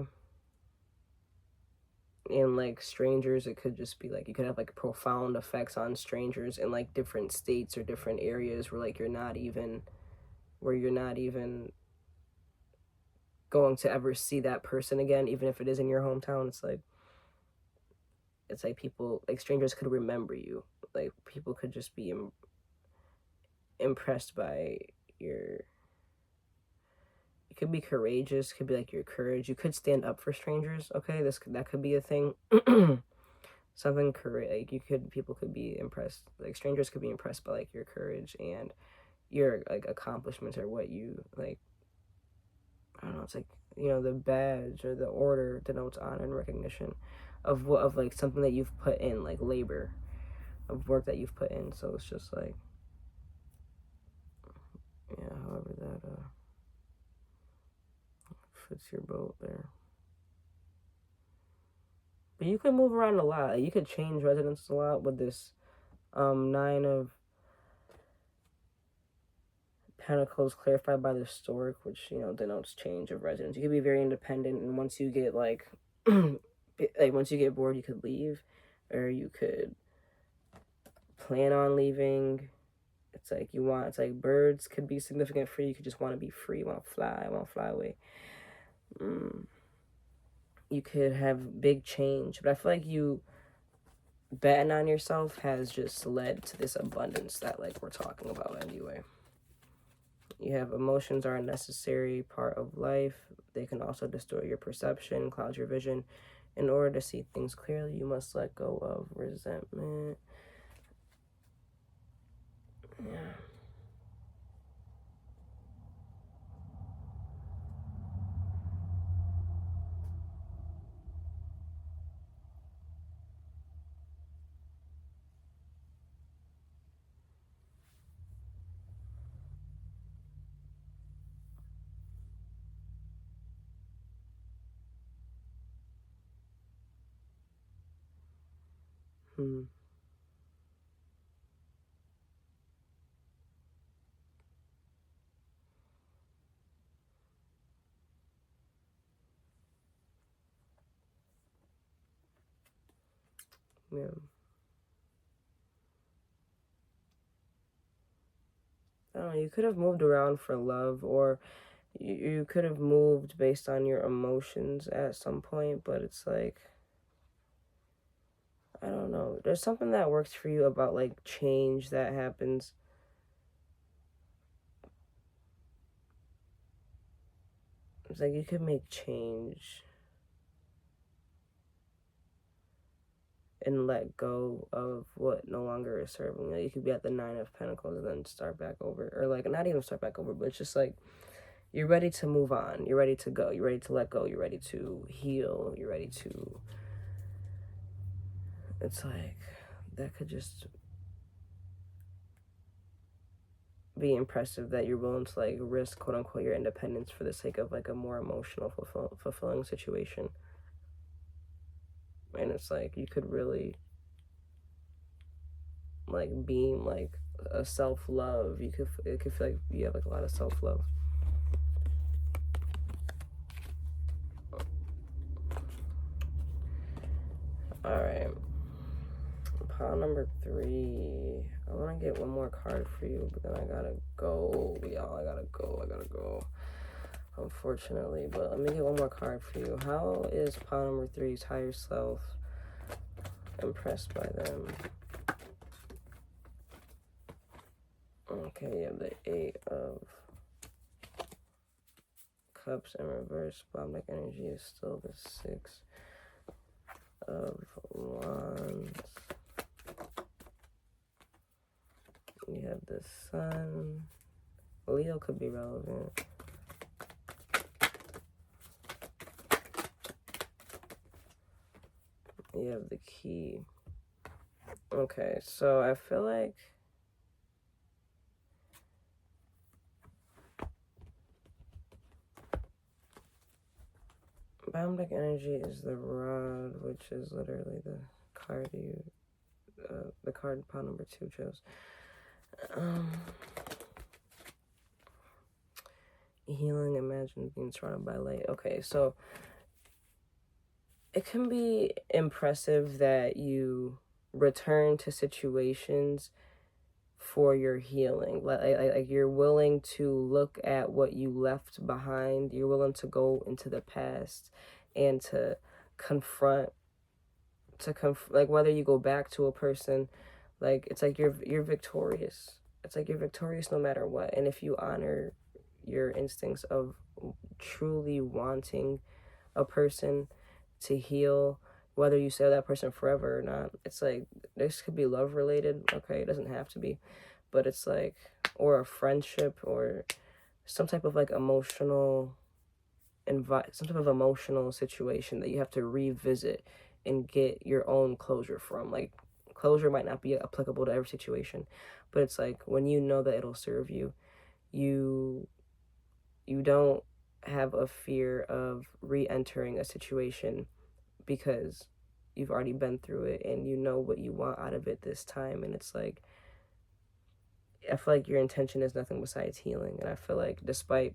And like strangers, it could just be like you could have like profound effects on strangers in like different states or different areas where like you're not even going to ever see that person again, even if it is in your hometown. It's like people, like strangers could remember you. Like people could just be impressed by your, you could be courageous, could be like your courage. You could stand up for strangers. Okay, that could be a thing. Something like people could be impressed, like strangers could be impressed by like your courage and your like accomplishments, or what you like, I don't know, it's like, you know, the badge or the order denotes honor and recognition of what, of like something that you've put in, like labor of work that you've put in. So it's just like, yeah, however that fits your boat there. But you could move around a lot. You could change residence a lot with this 9 of Pentacles clarified by the Stork, which, you know, denotes change of residence. You could be very independent, and once you get like like once you get bored, you could leave, or you could plan on leaving. It's like it's like birds could be significant for you. You could just want to be free, want to fly away. You could have big change, but I feel like you betting on yourself has just led to this abundance that like we're talking about anyway. You have emotions are a necessary part of life. They can also distort your perception, cloud your vision. In order to see things clearly, you must let go of resentment. Yeah. Hmm. Yeah. I don't know, you could have moved around for love, or you could have moved based on your emotions at some point, but it's like, I don't know. There's something that works for you about like change that happens. It's like you could make change and let go of what no longer is serving you. You could be at the 9 of Pentacles and then start back over, or like not even start back over, but it's just like you're ready to move on. You're ready to go. You're ready to let go. You're ready to heal. You're ready to, it's like, that could just be impressive that you're willing to like risk quote unquote your independence for the sake of like a more emotional fulfilling situation. And it's like you could really like beam like a self-love. It could feel like you have like a lot of self-love. All right, pile number 3. I want to get one more card for you, but then I gotta go, y'all. I gotta go, unfortunately. But let me get one more card for you. How is pile number 3's higher self impressed by them? Okay, you have the 8 of Cups in reverse. Bombic energy is still the 6 of Wands. You have the Sun. Leo could be relevant. You have the Key. Okay, so I feel like Bombic energy is the Rod, which is literally the card the card pile number 2 chose. Healing, imagine being surrounded by light. Okay, so it can be impressive that you return to situations for your healing. Like you're willing to look at what you left behind. You're willing to go into the past and to confront, like whether you go back to a person, like it's like you're victorious. It's like you're victorious no matter what. And if you honor your instincts of truly wanting a person to heal, whether you stay with that person forever or not, it's like this could be love related. Okay, it doesn't have to be, but it's like, or a friendship or some type of like emotional some type of emotional situation that you have to revisit and get your own closure from. Like closure might not be applicable to every situation, but it's like when you know that it'll serve you, you don't have a fear of re-entering a situation because you've already been through it and you know what you want out of it this time. And it's like, I feel like your intention is nothing besides healing. And I feel like despite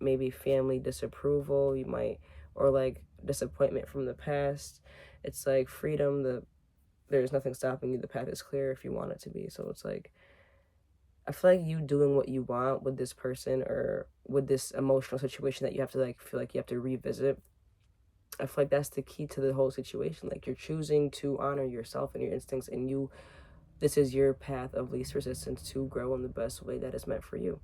maybe family disapproval, you might, or like disappointment from the past, it's like freedom. There's nothing stopping you. The path is clear if you want it to be. So it's like, I feel like you doing what you want with this person or with this emotional situation that you have to like feel like you have to revisit. I feel like that's the key to the whole situation. Like you're choosing to honor yourself and your instincts, and this is your path of least resistance to grow in the best way that is meant for you.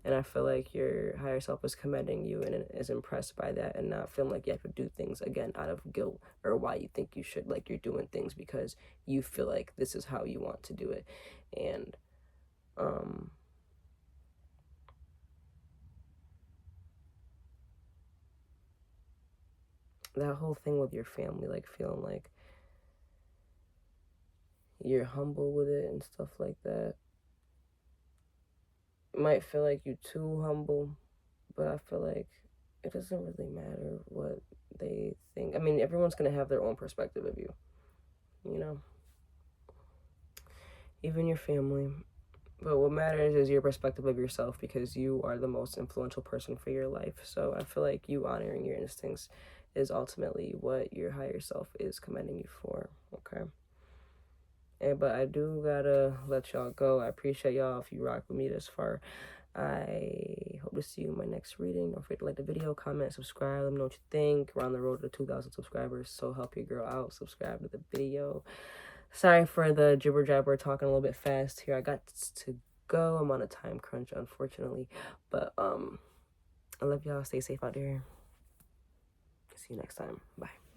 And I feel like your higher self is commending you and is impressed by that, and not feeling like you have to do things again out of guilt or why you think you should. Like you're doing things because you feel like this is how you want to do it. And that whole thing with your family, like feeling like you're humble with it and stuff like that. It might feel like you're too humble, but I feel like it doesn't really matter what they think. I mean, everyone's going to have their own perspective of you, you know? Even your family. But what matters is your perspective of yourself, because you are the most influential person for your life. So I feel like you honoring your instincts is ultimately what your higher self is commending you for, okay? But I do gotta let y'all go. I appreciate y'all if you rock with me this far. I hope to see you in my next reading. Don't forget to like the video, comment, subscribe. Let me know what you think. We're on the road to 2,000 subscribers, so help your girl out. Subscribe to the video. Sorry for the jibber jabber, talking a little bit fast here. I got to go. I'm on a time crunch, unfortunately. But I love y'all. Stay safe out there. See you next time. Bye.